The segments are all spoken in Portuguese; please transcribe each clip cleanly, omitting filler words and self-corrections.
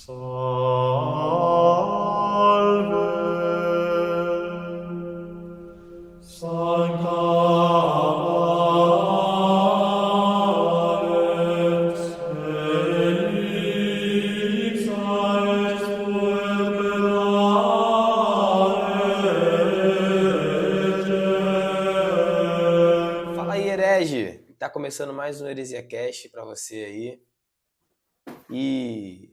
Sancta Alex, Elisa est puer Fala aí, herege! Tá começando mais um Heresia Cast pra você aí. E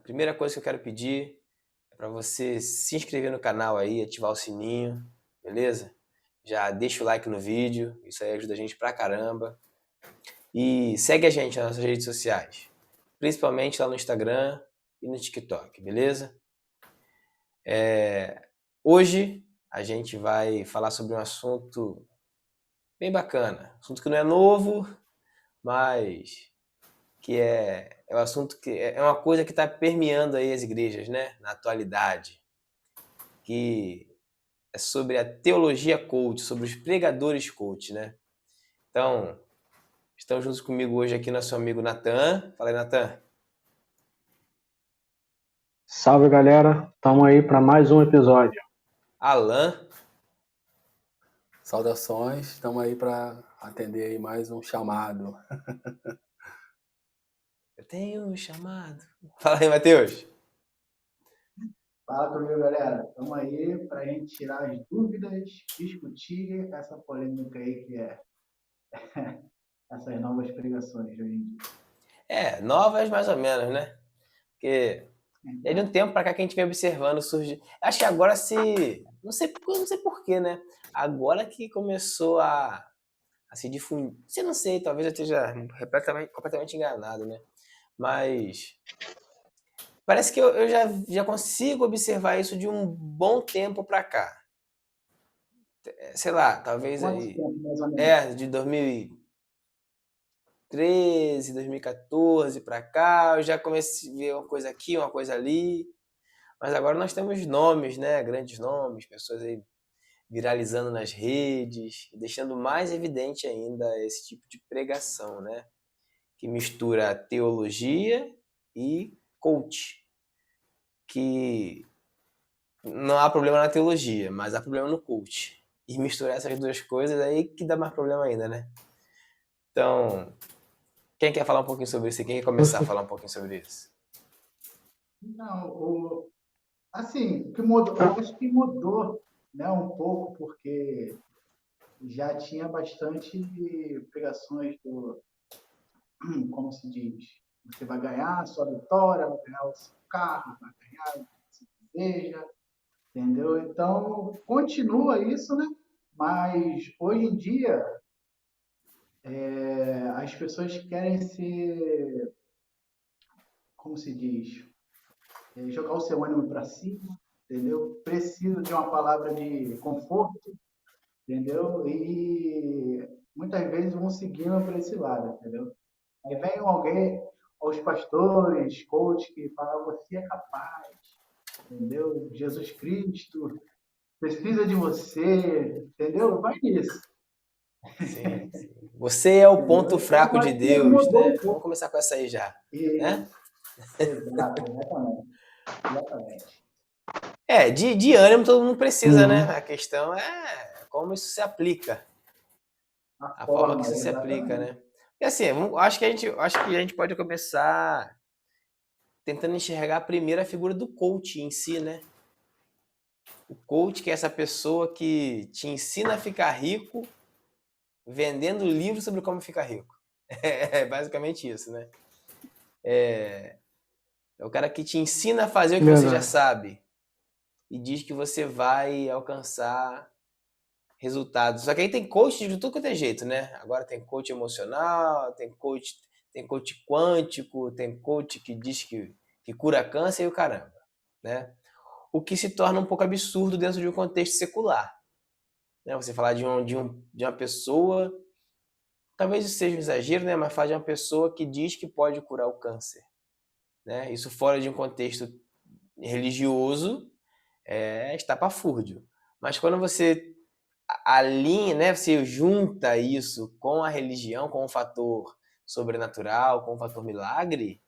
primeira coisa que eu quero pedir é pra você se inscrever no canal aí, ativar o sininho, beleza? Já deixa o like no vídeo, isso aí ajuda a gente pra caramba. E segue a gente nas nossas redes sociais, principalmente lá no Instagram e no TikTok, beleza? Hoje a gente vai falar sobre um assunto bem bacana, assunto que não é novo, mas que é um assunto que é uma coisa que está permeando aí as igrejas, né, na atualidade, que é sobre a teologia coach, sobre os pregadores coach, né? Então, estão juntos comigo hoje aqui nosso amigo Natan. Fala aí, Natan. Salve, galera, estamos aí para mais um episódio. Alan. Saudações, estamos aí para atender aí mais um chamado. Eu tenho um chamado. Fala aí, Matheus. Fala comigo, galera. Estamos aí para a gente tirar as dúvidas, discutir essa polêmica aí que é essas novas pregações de hoje em dia. Novas mais ou menos, né? Porque é de um tempo pra cá que a gente vem observando surgir. Acho que agora se. Não sei porquê, né? Agora que começou a se difundir. Se não sei, talvez eu esteja completamente enganado, né? Mas parece que eu já consigo observar isso de um bom tempo pra cá. Sei lá, talvez Quanto aí. tempo, mais ou menos? De 2013, 2014 pra cá, eu já comecei a ver uma coisa aqui, uma coisa ali. Mas agora nós temos nomes, né? Grandes nomes, pessoas aí viralizando nas redes, deixando mais evidente ainda esse tipo de pregação, né? Que mistura teologia e coach. Que não há problema na teologia, mas há problema no coach. E misturar essas duas coisas aí que dá mais problema ainda, né? Então, quem quer falar um pouquinho sobre isso? Quem quer começar a falar um pouquinho sobre isso? Não, assim, o que mudou, eu acho que mudou, né, um pouco, porque já tinha bastante pregações como se diz, você vai ganhar a sua vitória, vai ganhar o seu carro, vai ganhar o que você deseja, entendeu? Então, continua isso, né? Mas hoje em dia as pessoas querem ser, como se diz, jogar o seu ânimo para cima, entendeu? Precisa de uma palavra de conforto, entendeu? E muitas vezes vão seguindo para esse lado, entendeu? Aí vem alguém, os pastores, coach, que falam, você é capaz, entendeu? Jesus Cristo precisa de você, entendeu? Vai nisso, Sim, sim. Você é o entendeu? ponto Então, fraco eu de acho que Deus, mudou né? um Vamos pouco. começar com essa aí já, né? Isso, exato, exatamente. Exatamente. De ânimo todo mundo precisa, né? Uhum. A questão é como isso se aplica, A a forma que forma, isso se aplica, exatamente. né? E assim, acho que a gente pode começar tentando enxergar primeiro a figura do coach em si, né? O coach que é essa pessoa que te ensina a ficar rico vendendo livros sobre como ficar rico. É basicamente isso, né? É o cara que te ensina a fazer o que você já Verdade. sabe e diz que você vai alcançar resultados. Só que aí tem coach de tudo quanto é jeito, né? Agora tem coach emocional, tem coach quântico, tem coach que diz que cura câncer e o caramba, né? O que se torna um pouco absurdo dentro de um contexto secular, né? Você falar de uma pessoa, talvez isso seja um exagero, né? Mas falar de uma pessoa que diz que pode curar o câncer, né? Isso fora de um contexto religioso é estapafúrdio. Mas quando você alinha, né, você junta isso com a religião, com o fator sobrenatural, com o fator milagre,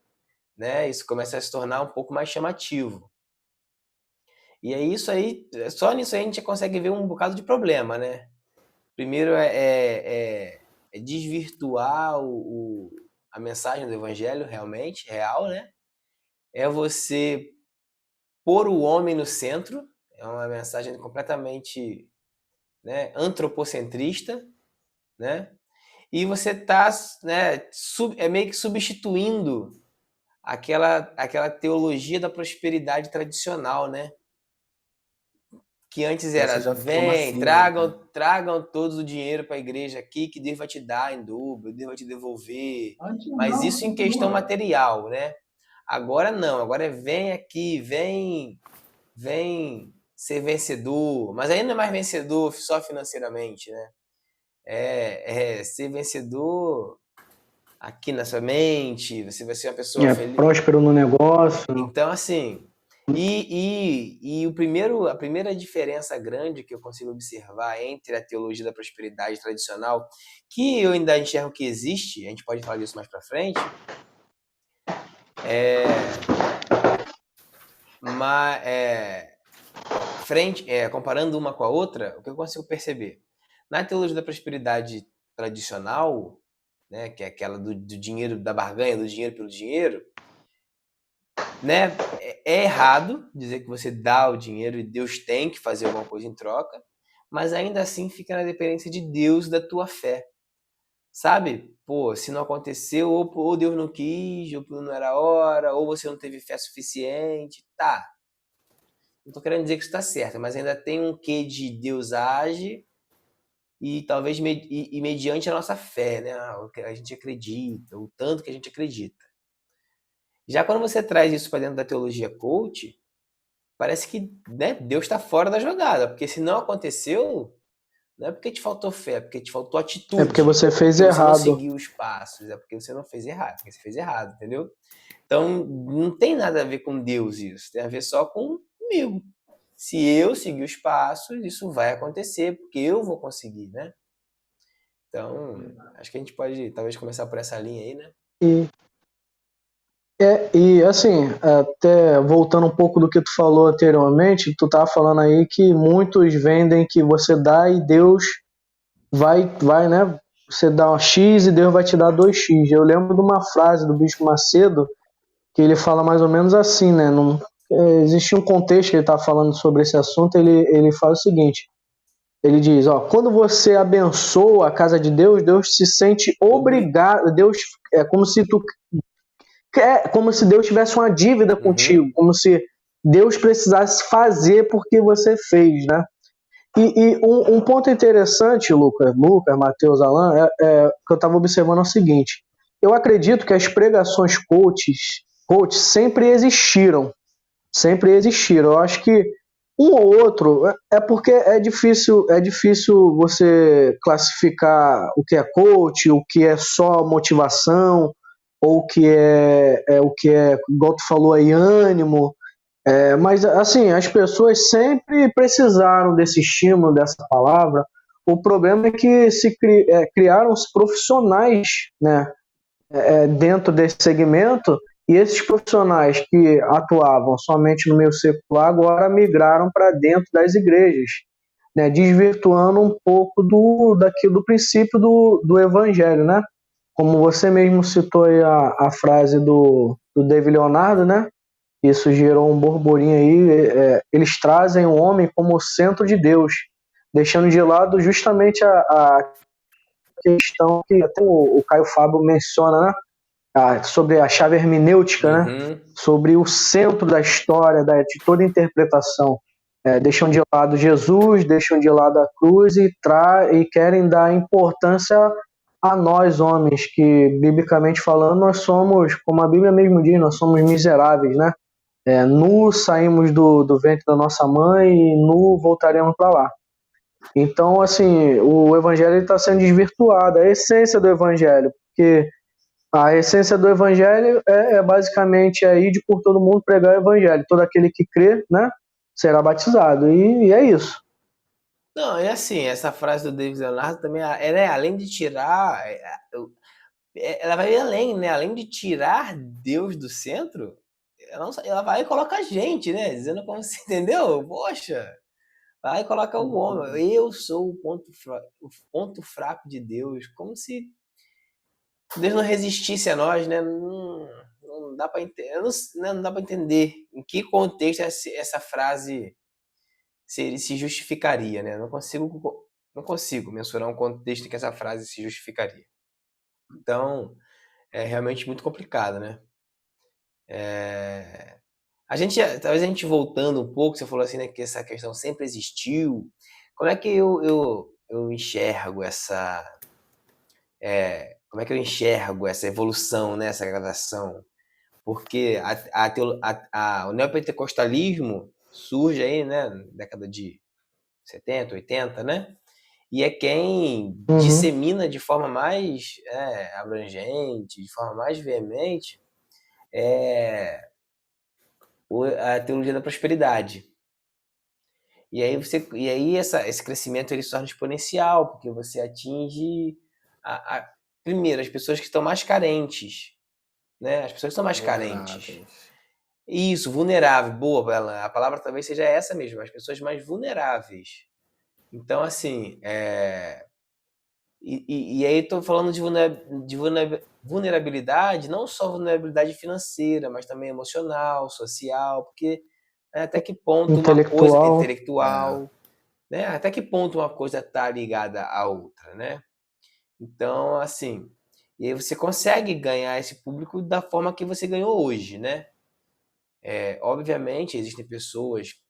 né? Isso começa a se tornar um pouco mais chamativo. E é isso aí, só nisso aí a gente já consegue ver um bocado de problema, né? Primeiro é desvirtuar a mensagem do evangelho realmente, real, né? É você pôr o homem no centro, é uma mensagem completamente, né, antropocentrista, né? E você está, né, meio que substituindo aquela teologia da prosperidade tradicional, né? Que antes Essa era, já ficou vem, massiva, né? tragam todos o dinheiro para a igreja aqui, que Deus vai te dar em dobro, Deus vai te devolver. Antes Mas não, isso em questão continua. material, né? Agora não, agora é vem aqui, vem ser vencedor, mas aí não é mais vencedor só financeiramente, né? É ser vencedor aqui na sua mente, você vai ser uma pessoa feliz. Próspero no negócio. Então, assim, a primeira diferença grande que eu consigo observar entre a teologia da prosperidade tradicional, que eu ainda enxergo que existe, a gente pode falar disso mais para frente, comparando uma com a outra, o que eu consigo perceber? Na teologia da prosperidade tradicional, né, que é aquela do dinheiro, da barganha, do dinheiro pelo dinheiro, né? É errado dizer que você dá o dinheiro e Deus tem que fazer alguma coisa em troca, mas ainda assim fica na dependência de Deus, da tua fé. Sabe? Pô, se não aconteceu, ou Deus não quis, ou não era a hora, ou você não teve fé suficiente, tá. Não tô querendo dizer que isso tá certo, mas ainda tem um quê de Deus age e talvez mediante a nossa fé, né? O que a gente acredita, o tanto que a gente acredita. Já quando você traz isso para dentro da teologia coach, parece que, né, Deus está fora da jogada, porque se não aconteceu, não é porque te faltou fé, é porque te faltou atitude. É porque você fez porque você não errado. seguiu os passos, é porque você não fez errado, porque você fez errado, entendeu? Então, não tem nada a ver com Deus isso, tem a ver só comigo. Se eu seguir os passos, isso vai acontecer, porque eu vou conseguir, né? Então, acho que a gente pode talvez começar por essa linha aí, né? E assim, até voltando um pouco do que tu falou anteriormente, tu tava falando aí que muitos vendem que você dá e Deus vai, né? Você dá um X e Deus vai te dar 2x. Eu lembro de uma frase do Bispo Macedo que ele fala mais ou menos assim, né? Existe um contexto que ele tá falando sobre esse assunto, ele fala o seguinte, ele diz, quando você abençoa a casa de Deus, Deus se sente obrigado, Deus é como se Deus tivesse uma dívida contigo, como se Deus precisasse fazer porque você fez, né? E um ponto interessante, Lucas, Matheus, Alan, que eu estava observando é o seguinte, eu acredito que as pregações coach sempre existiram, eu acho que um ou outro, é porque é difícil você classificar o que é coach, o que é só motivação, ou o que igual tu falou aí, ânimo. Mas assim, as pessoas sempre precisaram desse estímulo, dessa palavra. O problema é que criaram os profissionais, né, dentro desse segmento, e esses profissionais que atuavam somente no meio secular agora migraram para dentro das igrejas, né, desvirtuando um pouco do princípio do evangelho, né? Como você mesmo citou aí a frase do David Leonardo, né? Isso gerou um burburinho aí. Eles trazem o homem como o centro de Deus, deixando de lado justamente a questão que até o Caio Fábio menciona, né? Sobre a chave hermenêutica, né? Sobre o centro da história, de toda interpretação. Deixam de lado Jesus, deixam de lado a cruz e querem dar importância a nós, homens, que, biblicamente falando, nós somos, como a Bíblia mesmo diz, nós somos miseráveis, né? Nu saímos do ventre da nossa mãe e nu voltaremos para lá. Então, assim, o evangelho está sendo desvirtuado, a essência do evangelho, porque a essência do evangelho é basicamente ir por todo mundo pregar o evangelho. Todo aquele que crê, né, será batizado. E é isso. Não, é assim, essa frase do David Leonardo também, ela além de tirar ela vai além, né? Além de tirar Deus do centro, ela vai e coloca a gente, né? Dizendo como se, entendeu? Poxa, vai e coloca o homem. Eu sou o ponto fraco de Deus, como se Deus não resistisse a nós, né? Não dá para entender, não dá para entender em que contexto essa frase se justificaria, né? Não consigo mensurar um contexto em que essa frase se justificaria. Então, é realmente muito complicado, né? Talvez a gente voltando um pouco, você falou assim, né, que essa questão sempre existiu. Como é que eu enxergo como é que eu enxergo essa evolução, né, essa gradação? Porque o neopentecostalismo surge aí, né, na década de 70, 80, né? E é quem dissemina de forma mais abrangente, de forma mais veemente, a teologia da prosperidade. E aí esse crescimento ele se torna exponencial, porque você atinge primeiro as pessoas que estão mais carentes, né? As pessoas que são mais carentes. Vulneráveis. Isso, vulnerável, boa, Bela. A palavra talvez seja essa mesmo, as pessoas mais vulneráveis. Então, assim, e aí estou falando de vulnerabilidade, não só vulnerabilidade financeira, mas também emocional, social, porque até que ponto uma coisa intelectual, né? Até que ponto uma coisa está ligada à outra, né? Então, assim, e aí você consegue ganhar esse público da forma que você ganhou hoje, né? Obviamente, existem pessoas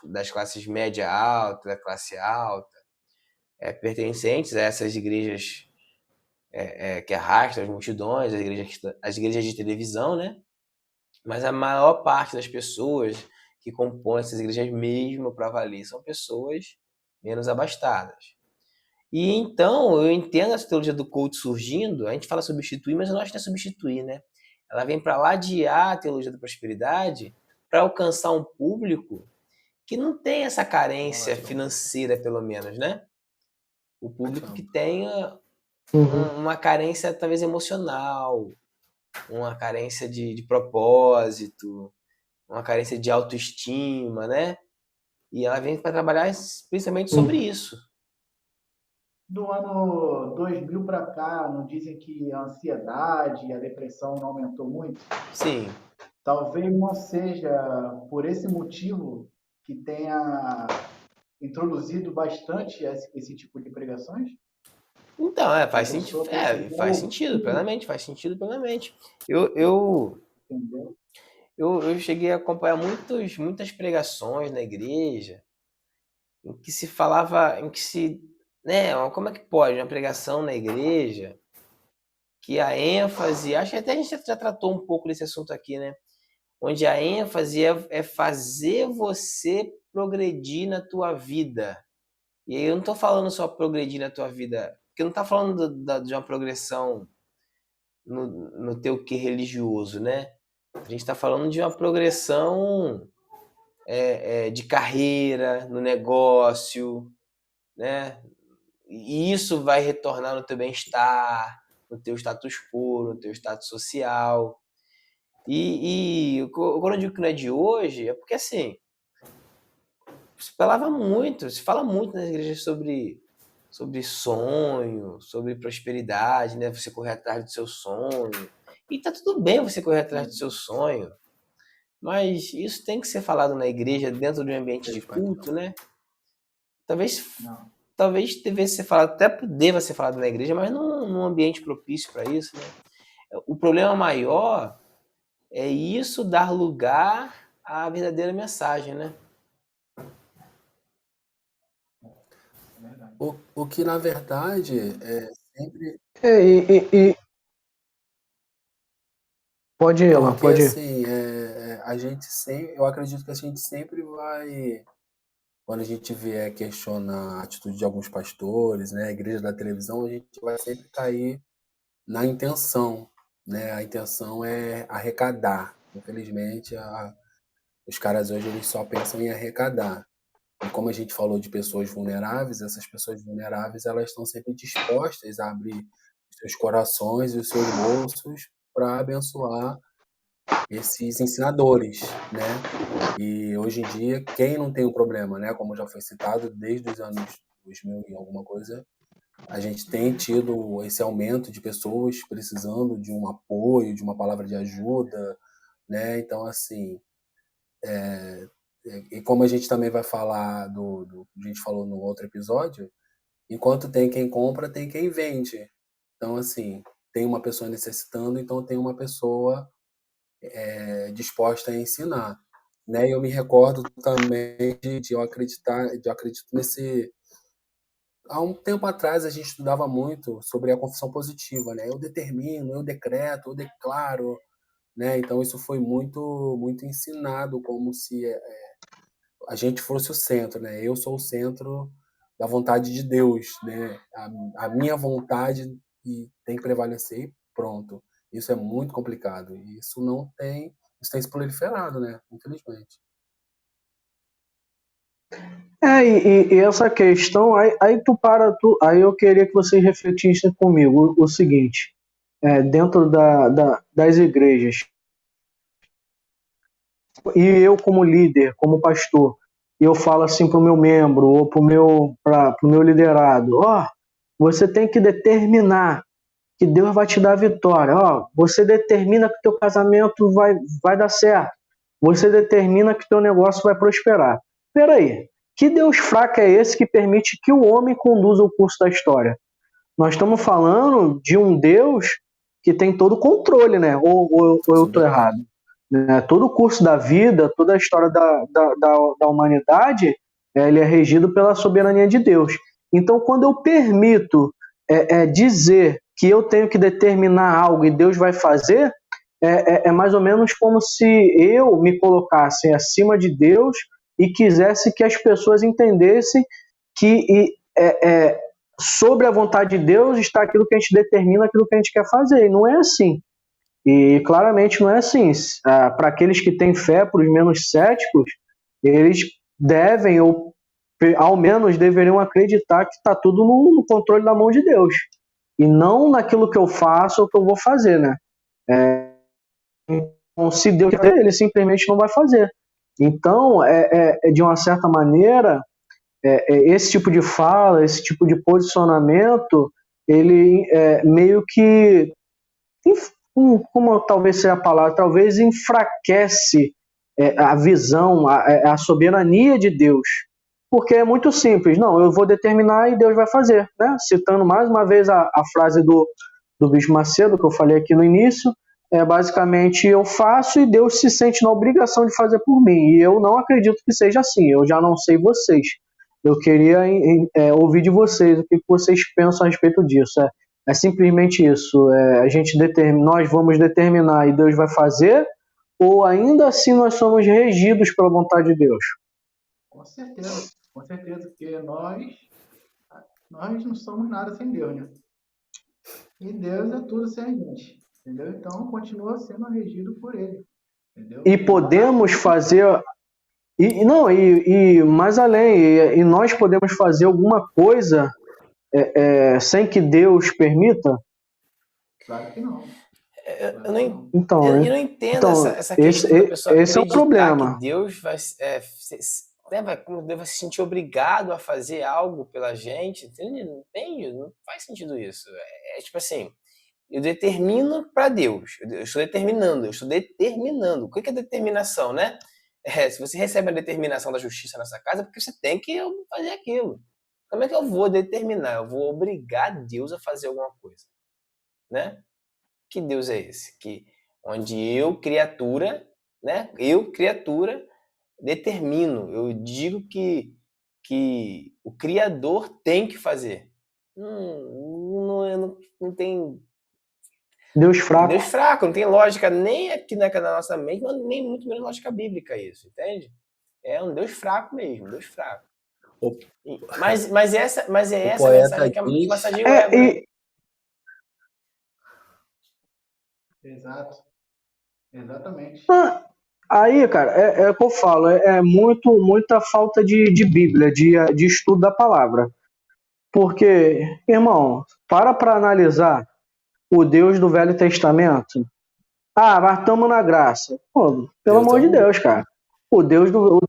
das classes média alta, da classe alta, pertencentes a essas igrejas que arrastam as multidões, as igrejas de televisão, né? Mas a maior parte das pessoas que compõem essas igrejas mesmo para valer são pessoas menos abastadas. E então, eu entendo essa teologia do coach surgindo, a gente fala substituir, mas eu não acho que é substituir, né? Ela vem para ladear a teologia da prosperidade para alcançar um público que não tem essa carência financeira, pelo menos, né? O público que tenha uma carência talvez emocional, uma carência de propósito, uma carência de autoestima, né? E ela vem para trabalhar principalmente sobre isso. Do ano 2000 para cá, não dizem que a ansiedade e a depressão não aumentou muito? Sim. Talvez não seja por esse motivo que tenha introduzido bastante esse tipo de pregações? Então, A faz pessoa sentido plenamente, faz sentido plenamente. Eu entendeu? cheguei a acompanhar muitas pregações na igreja em que se falava, né, como é que pode uma pregação na igreja que a ênfase, acho que até a gente já tratou um pouco desse assunto aqui, né? Onde a ênfase é fazer você progredir na tua vida. E aí eu não estou falando só progredir na tua vida, porque não está falando de uma progressão no teu que religioso, né? A gente está falando de uma progressão de carreira, no negócio, né? E isso vai retornar no teu bem-estar, no teu status quo, no teu status social. E quando eu digo que não é de hoje, é porque assim, se fala muito nas igrejas sobre sonho, sobre prosperidade, né? Você correr atrás do seu sonho. E tá tudo bem você correr atrás do seu sonho, mas isso tem que ser falado na igreja, dentro de um ambiente de culto, né? Talvez devesse ser falado, até deva ser falado na igreja, mas num ambiente propício para isso, né? O problema maior é isso dar lugar à verdadeira mensagem, né? O que, na verdade, é sempre. Pode ir, Alan, Porque, pode ir. assim, a gente sempre. Eu acredito que a gente sempre vai. Quando a gente vier questionar a atitude de alguns pastores, né, a igreja da televisão, a gente vai sempre cair na intenção, né? A intenção é arrecadar. Infelizmente, os caras hoje eles só pensam em arrecadar. E como a gente falou de pessoas vulneráveis, essas pessoas vulneráveis elas estão sempre dispostas a abrir seus corações e os seus bolsos para abençoar esses ensinadores, né? E hoje em dia, quem não tem um problema, né? Como já foi citado, desde os anos 2000 e alguma coisa, a gente tem tido esse aumento de pessoas precisando de um apoio, de uma palavra de ajuda, né? Então, assim, e como a gente também vai falar a gente falou no outro episódio, enquanto tem quem compra, tem quem vende. Então, assim, tem uma pessoa necessitando, então tem uma pessoa disposta a ensinar, né? E eu me recordo também de eu acredito nesse. Há um tempo atrás a gente estudava muito sobre a confissão positiva, né? Eu determino, eu decreto, eu declaro, né? Então isso foi muito ensinado como se a gente fosse o centro, né? Eu sou o centro da vontade de Deus, né? A minha vontade tem que prevalecer e pronto. Isso é muito complicado. E isso tem se proliferado, né? Infelizmente. E essa questão, aí eu queria que vocês refletissem comigo o seguinte, dentro das igrejas, e eu como líder, como pastor, eu falo assim para o meu membro ou para o meu liderado, você tem que determinar que Deus vai te dar a vitória, você determina que teu casamento vai dar certo, você determina que teu negócio vai prosperar. Peraí, que Deus fraco é esse que permite que o homem conduza o curso da história? Nós estamos falando de um Deus que tem todo o controle, né? Ou eu estou errado? Né? Todo o curso da vida, toda a história da humanidade, ele é regido pela soberania de Deus. Então, quando eu permito dizer que eu tenho que determinar algo e Deus vai fazer, é mais ou menos como se eu me colocasse acima de Deus e quisesse que as pessoas entendessem que sobre a vontade de Deus está aquilo que a gente determina, aquilo que a gente quer fazer. E não é assim. E claramente não é assim. Para aqueles que têm fé, para os menos céticos, eles devem, ou ao menos deveriam acreditar que está tudo no controle da mão de Deus. E não naquilo que eu faço ou que eu vou fazer, né? Então, se Deus quer, ele simplesmente não vai fazer. Então, de uma certa maneira, esse tipo de fala, esse tipo de posicionamento, ele meio que, como talvez seja a palavra, talvez enfraquece a visão, a soberania de Deus. Porque é muito simples, não, eu vou determinar e Deus vai fazer, né? Citando mais uma vez a frase do Bispo Macedo, que eu falei aqui no início, basicamente eu faço e Deus se sente na obrigação de fazer por mim, e eu não acredito que seja assim, eu já não sei vocês. Eu queria ouvir de vocês o que vocês pensam a respeito disso. É simplesmente isso, nós vamos determinar e Deus vai fazer, ou ainda assim nós somos regidos pela vontade de Deus? Com certeza, porque nós não somos nada sem Deus, né? E Deus é tudo sem a gente, entendeu? Então continua sendo regido por Ele, entendeu? E podemos fazer, mais além, e nós podemos fazer alguma coisa sem que Deus permita? Claro que não. Eu não, Então, eu não entendo essa questão da pessoa esse é o acreditar problema. que Deus vai se sentir obrigado a fazer algo pela gente. Entende? Não faz sentido isso. É tipo assim, eu determino para Deus. Eu estou determinando. O que é determinação, né? Se você recebe a determinação da justiça nessa casa, é porque você tem que fazer aquilo. Como é que eu vou determinar? Eu vou obrigar Deus a fazer alguma coisa, né? Que Deus é esse? Onde eu, criatura, né? Eu, criatura, determino. Eu digo que o Criador tem que fazer. Não tem... Deus fraco. Deus fraco, não tem lógica nem aqui na nossa mente, nem muito menos lógica bíblica isso, entende? É um Deus fraco mesmo, Deus fraco. Mas é essa mensagem que massageia o ego, né? Exato. Exatamente. Aí, cara, é o que eu falo, muita falta de Bíblia, de estudo da palavra. Porque, irmão, para analisar o Deus do Velho Testamento? Ah, mas estamos na graça. Pô, pelo Deus é amor de um. Deus, cara. O Deus do,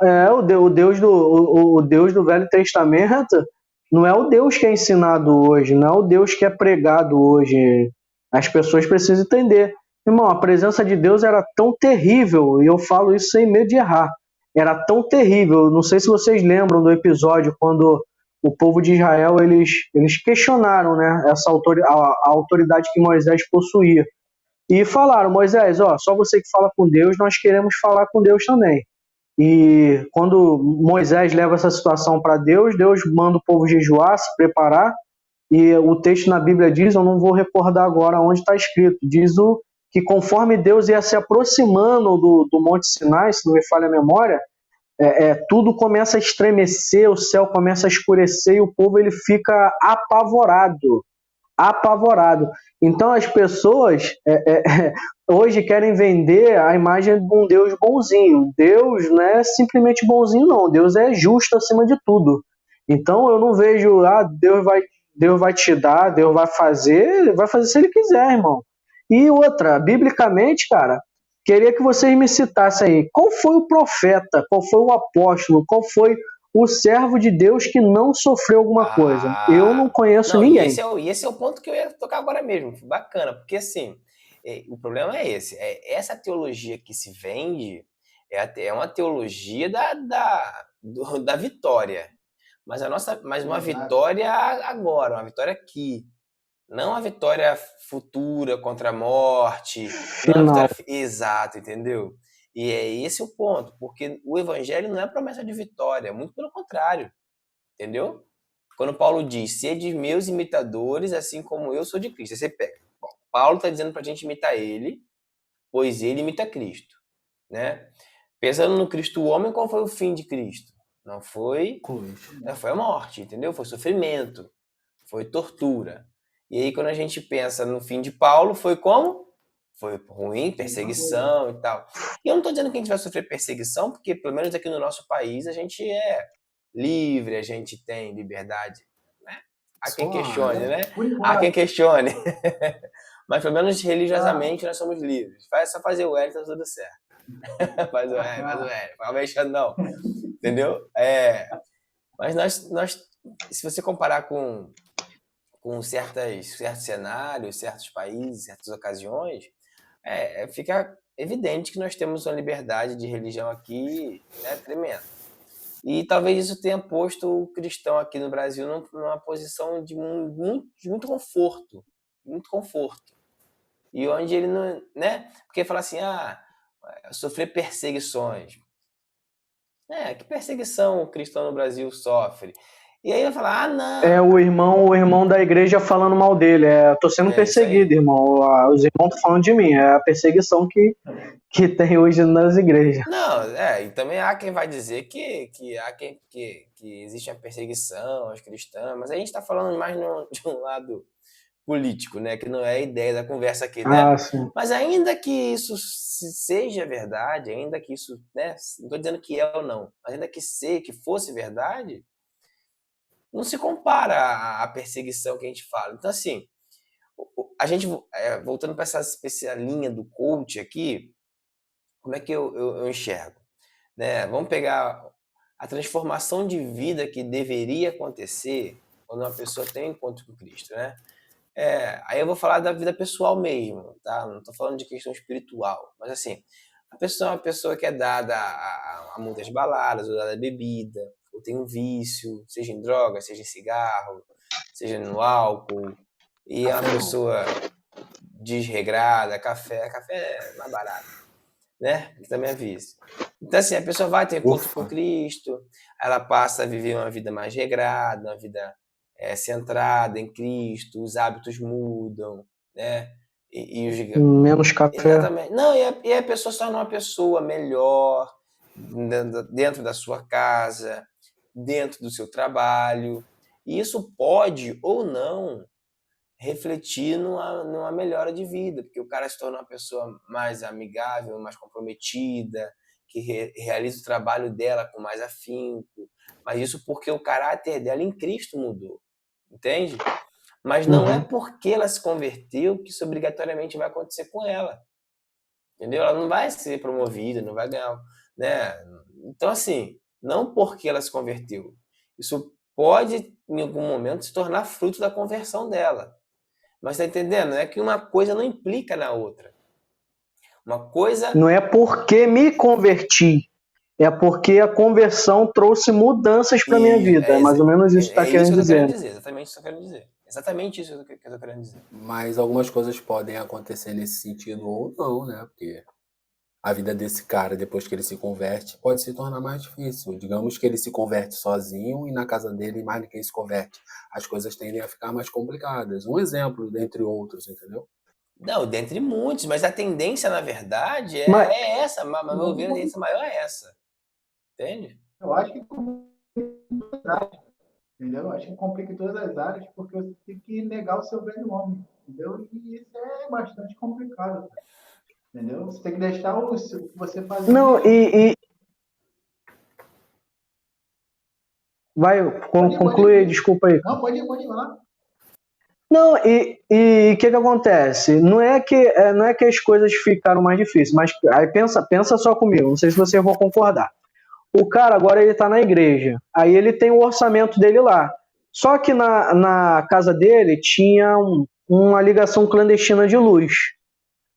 o Deus do Velho Testamento não é o Deus que é ensinado hoje, não é o Deus que é pregado hoje. As pessoas precisam entender. Irmão, a presença de Deus era tão terrível, e eu falo isso sem medo de errar. Era tão terrível. Não sei se vocês lembram do episódio quando o povo de Israel eles questionaram, né, a autoridade que Moisés possuía. E falaram, Moisés, ó, só você que fala com Deus, nós queremos falar com Deus também. E quando Moisés leva essa situação para Deus, Deus manda o povo jejuar, se preparar, e o texto na Bíblia diz, eu não vou recordar agora onde está escrito, diz que conforme Deus ia se aproximando do Monte Sinai, se não me falha a memória, tudo começa a estremecer, o céu começa a escurecer e o povo ele fica apavorado. Apavorado. Então as pessoas hoje querem vender a imagem de um Deus bonzinho. Deus não é simplesmente bonzinho, não. Deus é justo acima de tudo. Então eu não vejo, Deus vai te dar, Deus vai fazer se ele quiser, irmão. E outra, biblicamente, cara, queria que vocês me citassem aí, qual foi o profeta, qual foi o apóstolo, qual foi o servo de Deus que não sofreu alguma coisa? Eu não conheço Não, ninguém. e esse é o ponto que eu ia tocar agora mesmo. Bacana, porque assim, o problema é esse. Essa teologia que se vende é uma teologia da vitória. Mas uma Exato. vitória agora, uma vitória aqui. Não a vitória futura contra a morte. Não a Final. vitória... Exato, entendeu? E é esse o ponto, porque o evangelho não é promessa de vitória, muito pelo contrário, entendeu? Quando Paulo diz, sede meus imitadores, assim como eu sou de Cristo. Aí você pega. Bom, Paulo está dizendo para a gente imitar ele, pois ele imita Cristo, né? Pensando no Cristo homem, qual foi o fim de Cristo? Não foi, foi a morte, entendeu? Foi sofrimento, foi tortura. E aí quando a gente pensa no fim de Paulo, foi como? Foi ruim, perseguição e tal. E eu não estou dizendo que a gente vai sofrer perseguição, porque pelo menos aqui no nosso país a gente é livre, a gente tem liberdade, né? Há quem questione, né? Há quem questione. Mas pelo menos religiosamente nós somos livres. É só fazer o L, tá tudo certo. faz o L. Fala mexendo não. Entendeu? Mas nós, se você comparar com certos cenários, certos países, certas ocasiões, fica evidente que nós temos uma liberdade de religião aqui, né, tremenda. E talvez isso tenha posto o cristão aqui no Brasil numa posição de muito conforto. Muito conforto. E onde ele não... né? Porque fala assim, sofrer perseguições. Que perseguição o cristão no Brasil sofre? E aí vai falar, não... O irmão da igreja falando mal dele. Tô sendo perseguido, irmão. Os irmãos estão falando de mim. É a perseguição que tem hoje nas igrejas. Não, e também há quem vai dizer que existe uma perseguição aos cristãos, mas a gente está falando mais de um lado político, né? Que não é a ideia da conversa aqui, né? Sim. Mas ainda que isso seja verdade, ainda que isso, né? Não estou dizendo que é ou não, mas ainda que fosse verdade, não se compara à perseguição que a gente fala. Então, assim, a gente, voltando para essa linha do coach aqui, como é que eu enxergo? Né? Vamos pegar a transformação de vida que deveria acontecer quando uma pessoa tem um encontro com Cristo, né? Aí eu vou falar da vida pessoal mesmo, tá? Não estou falando de questão espiritual, mas assim, a pessoa é uma pessoa que é dada a muitas baladas, ou dada a bebida, ou tem um vício, seja em droga, seja em cigarro, seja no álcool, e é uma pessoa desregrada, café é mais barato, né? Que também é vício. Então assim, a pessoa vai ter encontro com Cristo, ela passa a viver uma vida mais regrada, uma vida centrada em Cristo, os hábitos mudam, né? Menos café. Exatamente. Não, e a pessoa se torna uma pessoa melhor dentro da sua casa, dentro do seu trabalho. E isso pode ou não refletir numa melhora de vida, porque o cara se torna uma pessoa mais amigável, mais comprometida, que realiza o trabalho dela com mais afinco, mas isso porque o caráter dela em Cristo mudou, entende? Mas não é Uhum. porque ela se converteu que isso obrigatoriamente vai acontecer com ela. Entendeu? Ela não vai ser promovida, não vai ganhar, né? Então, assim, não porque ela se converteu. Isso pode, em algum momento, se tornar fruto da conversão dela. Mas tá entendendo? É que uma coisa não implica na outra. Uma coisa. Não é porque me converti, é porque a conversão trouxe mudanças para minha E vida. É mais ou menos isso que está é isso querendo que eu tô querendo dizer. dizer. Exatamente isso que eu tô querendo dizer. Exatamente isso que eu tô querendo dizer. Mas algumas coisas podem acontecer nesse sentido ou não, né? Porque a vida desse cara, depois que ele se converte, pode se tornar mais difícil. Digamos que ele se converte sozinho e na casa dele mais ninguém se converte. As coisas tendem a ficar mais complicadas. Um exemplo, dentre outros, entendeu? Não, dentre muitos, mas a tendência, na verdade, Mas, é essa. Mas, meu ver, a tendência maior é essa. Entende? Eu acho que entendeu? Eu acho que complica em todas as áreas, porque você tem que negar o seu velho homem, entendeu? E isso é bastante complicado, cara, entendeu? Você tem que deixar o que você fazia não, de... vai, Pode conclui aí, ir. desculpa aí. Não, pode ir lá. Não, e o que acontece? Não é que as coisas ficaram mais difíceis, mas aí pensa só comigo, não sei se você vai concordar. O cara agora ele está na igreja, aí ele tem o orçamento dele lá. Só que na casa dele tinha uma ligação clandestina de luz.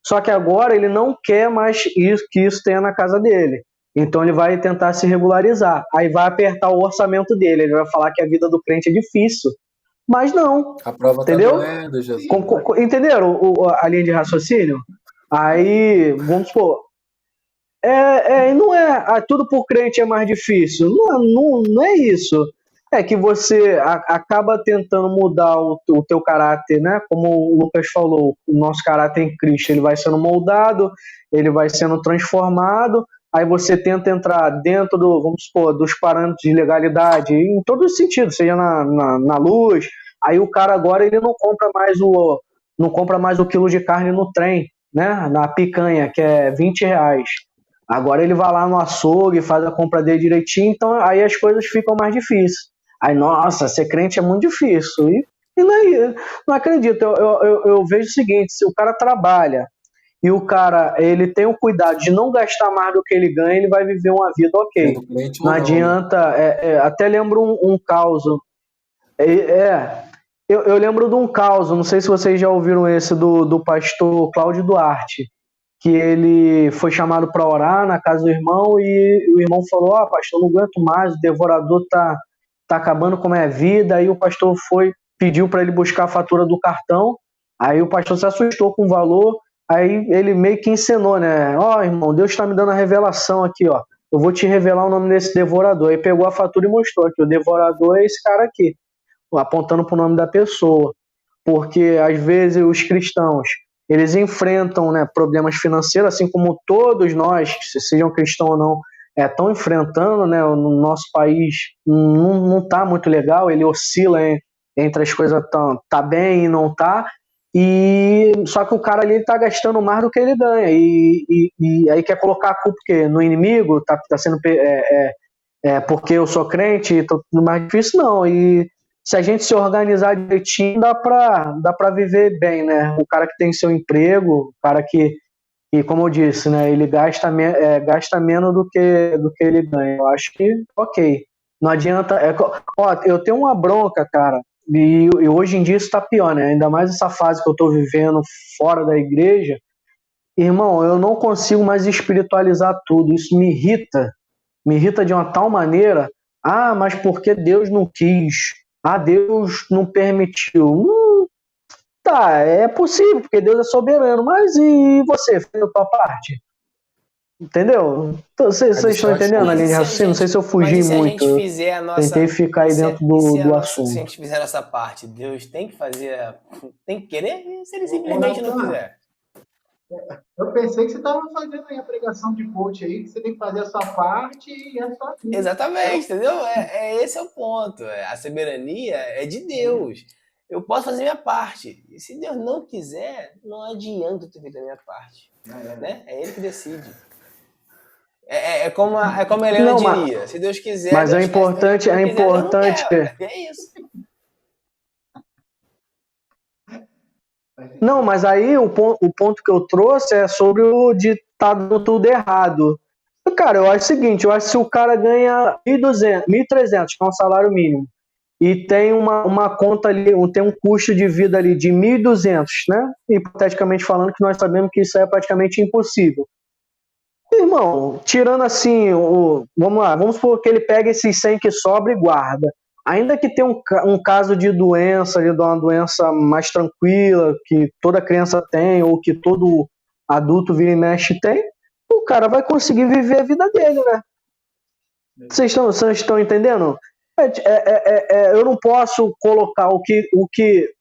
Só que agora ele não quer mais que isso tenha na casa dele. Então ele vai tentar se regularizar. Aí vai apertar o orçamento dele. Ele vai falar que a vida do crente é difícil. Mas não, A prova está entendeu? doendo, Jesus. Entenderam a linha de raciocínio? Aí, vamos supor, não é tudo por crente é mais difícil. Não é isso. É que você acaba tentando mudar o teu caráter, né? Como o Lucas falou, o nosso caráter em Cristo, ele vai sendo moldado, ele vai sendo transformado. Aí você tenta entrar dentro vamos supor, dos parâmetros de legalidade, em todos os sentidos, seja na luz. Aí o cara agora ele não compra mais o quilo de carne no trem, né? Na picanha, que é R$ 20. Agora ele vai lá no açougue, faz a compra dele direitinho, então aí as coisas ficam mais difíceis. Aí, nossa, ser crente é muito difícil. E não acredito. Eu vejo o seguinte: se o cara trabalha e o cara ele tem o cuidado de não gastar mais do que ele ganha, ele vai viver uma vida ok. Sendo crente Não ou não, né? adianta. Até lembro um caso. Eu lembro de um caso, não sei se vocês já ouviram esse do pastor Cláudio Duarte, que ele foi chamado para orar na casa do irmão e o irmão falou: pastor, não aguento mais, o devorador tá acabando com a minha vida. Aí o pastor pediu para ele buscar a fatura do cartão. Aí o pastor se assustou com o valor. Aí ele meio que encenou, né? Irmão, Deus está me dando a revelação aqui, ó. Eu vou te revelar o nome desse devorador. Aí pegou a fatura e mostrou que o devorador é esse cara aqui, apontando para o nome da pessoa. Porque às vezes os cristãos eles enfrentam, né, problemas financeiros, assim como todos nós, sejam cristãos ou não, estão enfrentando, né? No nosso país não está muito legal, ele oscila entre as coisas tá bem e não tá. E só que o cara ali está gastando mais do que ele ganha e aí quer colocar a culpa porque no inimigo tá sendo porque eu sou crente e tô tudo mais difícil, não. E se a gente se organizar direitinho, dá pra viver bem, né? O cara que tem seu emprego, o cara que como eu disse, né? Ele gasta menos do que ele ganha. Eu acho que, ok. Não adianta. Eu tenho uma bronca, cara, e hoje em dia isso tá pior, né? Ainda mais essa fase que eu tô vivendo fora da igreja. Irmão, eu não consigo mais espiritualizar tudo. Isso me irrita de uma tal maneira. Mas porque Deus não quis? Deus não permitiu. Tá, é possível, porque Deus é soberano, mas e você, fez a tua parte? Entendeu? Então, vocês estão entendendo a Mas e linha de se a raciocínio? Não sei gente, se eu mas fugi e se a muito, gente eu fizer a tentei nossa, ficar aí dentro do se a assunto. gente fizer a nossa parte, Deus tem que fazer, tem que querer, e se ele Ô, simplesmente não Natan, quiser? eu pensei que você estava fazendo aí a pregação de coach aí, que você tem que fazer a sua parte e é só isso. Exatamente, entendeu? Esse é o ponto. A soberania é de Deus. Eu posso fazer minha parte. E se Deus não quiser, não adianta eu ter feito a minha parte. Né? É Ele que decide. É como a Helena Não, diria: se Deus quiser, mas é Deus quer. Se Deus importante, não quiser, Deus não quer. É isso. Faz Não, sentido. mas aí o ponto que eu trouxe é sobre o de estar dando tudo errado. Cara, eu acho o seguinte, eu acho que se o cara ganha 1.200, 1.300, que é um salário mínimo, e tem uma conta ali, tem um custo de vida ali de 1.200, né? Hipoteticamente falando, que nós sabemos que isso é praticamente impossível. Irmão, tirando assim, vamos lá, vamos supor que ele pega esses 100 que sobra e guarda. Ainda que tenha um caso de doença, de uma doença mais tranquila, que toda criança tem, ou que todo adulto vira e mexe tem, o cara vai conseguir viver a vida dele, né? Vocês estão entendendo? Eu não posso colocar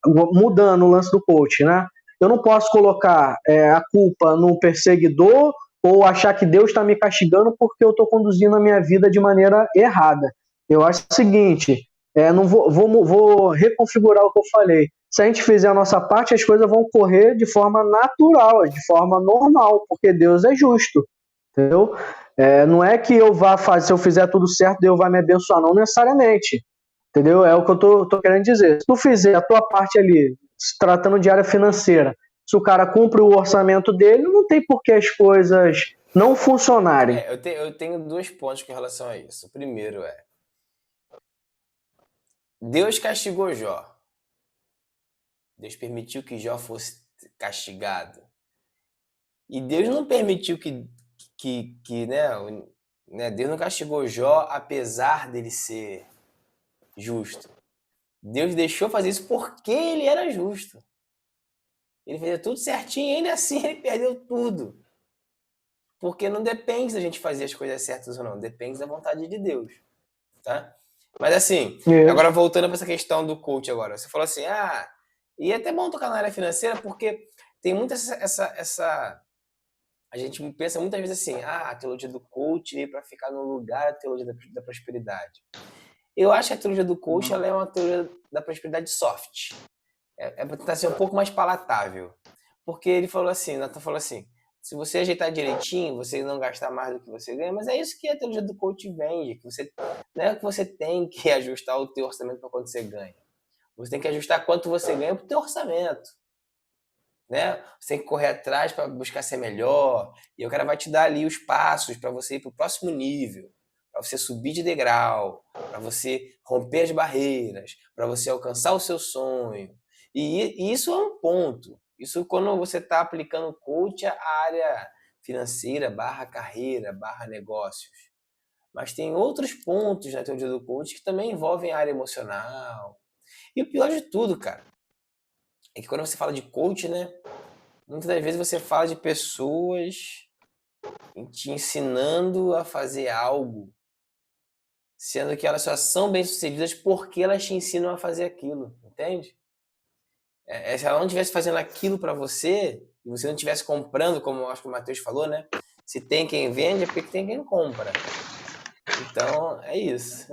mudando o lance do coach, né? Eu não posso colocar a culpa no perseguidor ou achar que Deus está me castigando porque eu estou conduzindo a minha vida de maneira errada. Eu acho o seguinte, não vou reconfigurar o que eu falei. Se a gente fizer a nossa parte, as coisas vão correr de forma natural, de forma normal, porque Deus é justo, entendeu? Não é que eu vá fazer, se eu fizer tudo certo, Deus vai me abençoar, não necessariamente. Entendeu? É o que eu tô querendo dizer. Se tu fizer a tua parte ali, se tratando de área financeira, se o cara cumpre o orçamento dele, não tem por que as coisas não funcionarem. Eu tenho 2 pontos com relação a isso. O primeiro Deus castigou Jó. Deus permitiu que Jó fosse castigado. E Deus não permitiu né, Deus não castigou Jó apesar dele ser justo. Deus deixou fazer isso porque ele era justo. Ele fazia tudo certinho e ainda assim ele perdeu tudo. Porque não depende da gente fazer as coisas certas ou não, depende da vontade de Deus, tá? Mas assim, agora voltando para essa questão do coach agora, você falou assim, e é até bom tocar na área financeira porque tem muito a gente pensa muitas vezes assim, a teologia do coach veio para ficar no lugar da teologia da prosperidade. Eu acho que a teologia do coach ela é uma teologia da prosperidade soft. Para tentar ser um pouco mais palatável. Porque ele falou assim, Nathan falou assim, se você ajeitar direitinho, você não gastar mais do que você ganha, mas é isso que a teologia do coach vende, que você, não é que você tem que ajustar o teu orçamento para quanto você ganha. Você tem que ajustar quanto você ganha para o teu orçamento. Né? Você tem que correr atrás para buscar ser melhor, e o cara vai te dar ali os passos para você ir para o próximo nível, para você subir de degrau, para você romper as barreiras, para você alcançar o seu sonho. E isso é um ponto. Isso quando você está aplicando coach à área financeira, /carreira, /negócios. Mas tem outros pontos na teoria do coach que também envolvem a área emocional. E o pior de tudo, cara, é que quando você fala de coach, né? Muitas das vezes você fala de pessoas te ensinando a fazer algo, sendo que elas só são bem-sucedidas porque elas te ensinam a fazer aquilo, entende? Se ela não estivesse fazendo aquilo para você, e você não estivesse comprando, como eu acho que o Matheus falou, né? Se tem quem vende, é porque tem quem compra. Então, é isso.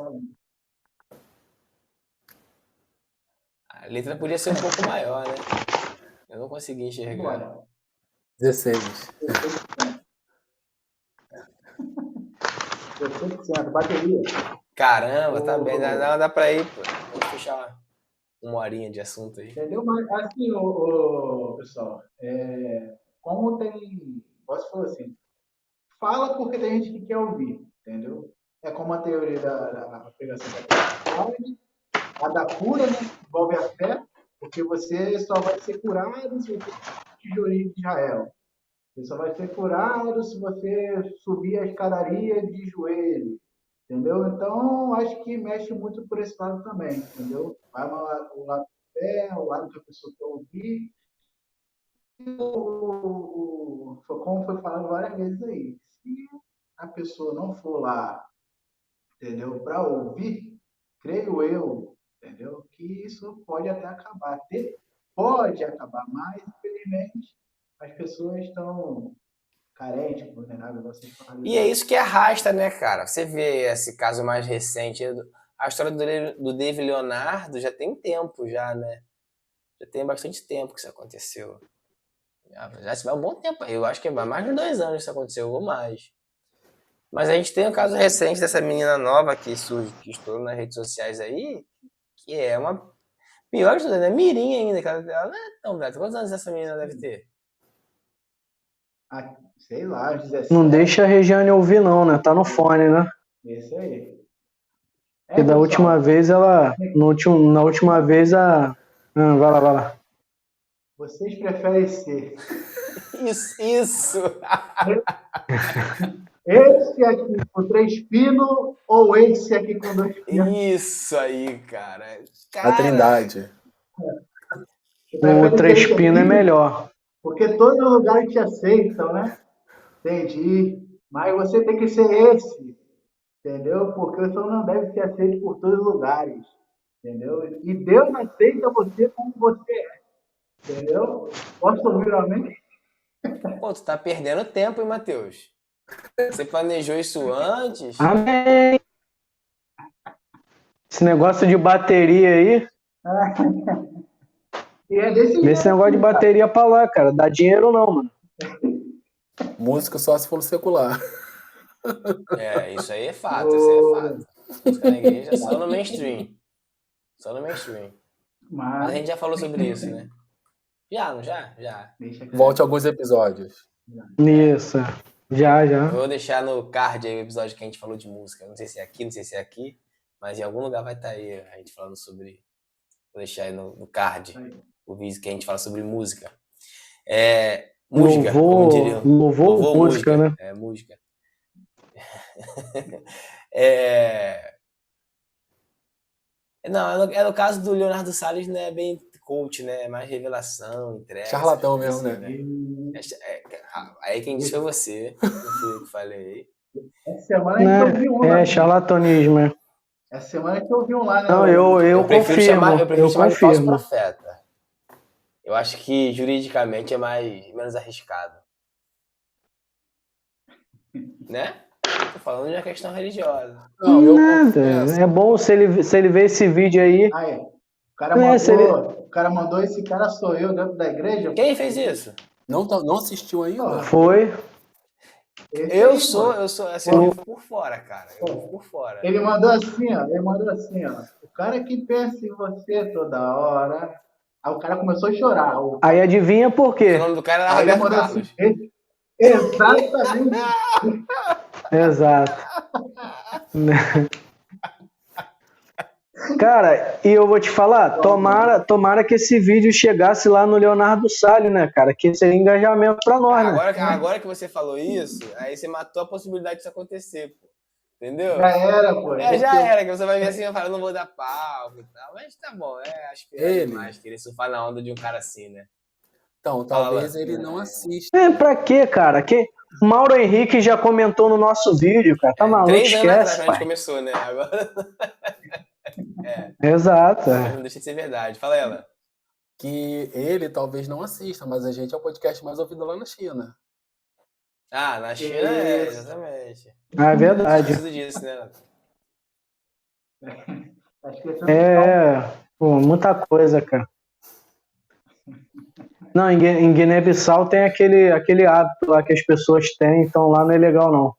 A letra podia ser um pouco maior, né? Eu não consegui enxergar. Bora. 16. 16%, bateria. Caramba, tá bem. Dá pra ir, pô. Vamos fechar uma horinha de assunto aí. Entendeu? Mas assim, pessoal, como tem. Você falou assim, fala porque tem gente que quer ouvir, entendeu? É como a teoria da pregação da carne, a da cura, né? Envolve a fé, porque você só vai ser curado se você tijolinho de Israel. Você só vai ser curado se você subir a escadaria de joelho. Entendeu? Então, acho que mexe muito por esse lado também, entendeu? Vai o lado do pé, o lado que a pessoa quer ouvir. Como foi falado várias vezes aí, se a pessoa não for lá, entendeu? Para ouvir, creio eu, entendeu? Que isso pode até acabar. Pode acabar, mas, infelizmente, as pessoas estão carentes, vulneráveis, vocês falaram. E é isso que arrasta, né, cara? Você vê esse caso mais recente, a história do David Leonardo já tem tempo já, né? Já tem bastante tempo que isso aconteceu. Já se vai um bom tempo. Eu acho que vai mais de 2 anos que isso aconteceu, ou mais. Mas a gente tem um caso recente dessa menina nova que estourou nas redes sociais aí, que é uma Pior de tudo, ela é mirim ainda. Ela não é tão velha. Quantos anos essa menina deve ter? Ah, sei lá, uns 17. Não deixa a Regiane ouvir, não, né? Tá no fone, né? Isso aí. Porque da última Pessoal, vez ela. Na última vez a. Vai lá, vai lá. vocês preferem ser Isso! esse aqui com 3 pinos ou esse aqui com 2 pinos? Isso aí, cara. A Cara, Trindade. Você O prefere ser três esse pino é aqui? melhor. Porque todo lugar te aceitam, né? Entendi. Mas você tem que ser esse, entendeu? Porque o senhor não deve ser aceito por todos os lugares, entendeu? E Deus aceita você como você é, entendeu? Posso ouvir amém? pô, tu tá perdendo tempo, hein, Matheus? Você planejou isso antes? Amém! Esse negócio de bateria aí. E é desse Vê esse jeito, negócio de cara. bateria pra lá, cara. Dá dinheiro não, mano. Música só se for no secular. Isso aí é fato, isso aí é fato. Música na igreja só no mainstream. Só no mainstream. Mas a Mas gente já falou sobre isso, né? Já, não já? Já. deixa que Volte a alguns episódios. Isso. Já. Eu vou deixar no card aí o episódio que a gente falou de música. Não sei se é aqui, não sei se é aqui, mas em algum lugar vai estar aí a gente falando sobre. Vou deixar aí no card o vídeo que a gente fala sobre música. Música, como diriam. Louvor ou música, né? É, música. Não, é no caso do Leonardo Salles, não é bem coach, né? É mais revelação, entrega. Charlatão mesmo, assim, né? Aí quem disse foi você, não fui eu que falei. essa semana a gente ouviu um lá. É charlatanismo. É. Essa semana a gente ouviu um lá, né? Não, eu prefiro confirmo. chamar de falso confirmo. profeta. Eu acho que juridicamente é menos arriscado. Né? Tô falando de uma questão religiosa. Não, eu Nada. confesso. É bom se ele ver esse vídeo aí. Aí, o cara mandou esse cara sou eu dentro da igreja. Quem fez isso? Não assistiu ainda? Foi. Esse Eu aí, sou, assim, eu vivo por fora, cara. Eu vivo por fora. Ele mandou assim, ó. O cara que pensa em você toda hora. Aí o cara começou a chorar. Aí adivinha por quê? O nome do cara era Aí ele Roberto mandou Carlos. assim, exatamente. Exato. Cara, e eu vou te falar, tomara que esse vídeo chegasse lá no Leonardo Salles, né, cara? Que seria engajamento pra nós, né? Agora que você falou isso, aí você matou a possibilidade disso acontecer, pô. Entendeu? Já era, pô. Já era, que você vai ver assim e vai falar, não vou dar palco e tal. Mas tá bom, acho que é demais querer surfar na onda de um cara assim, né? Então, talvez ele não assista. Pra quê, cara? Mauro Henrique já comentou no nosso vídeo, cara. Tá maluco, 3 anos atrás esquece, que a gente pai. começou, né? Agora Exato. não deixa de ser verdade. Fala ela. Que ele talvez não assista, mas a gente é o podcast mais ouvido lá na China. Ah, na China exatamente. É verdade. Preciso disso, né? Acho que esse Pô, muita coisa, cara. Não, em Guiné-Bissau tem aquele hábito lá que as pessoas têm, então lá não é legal, não.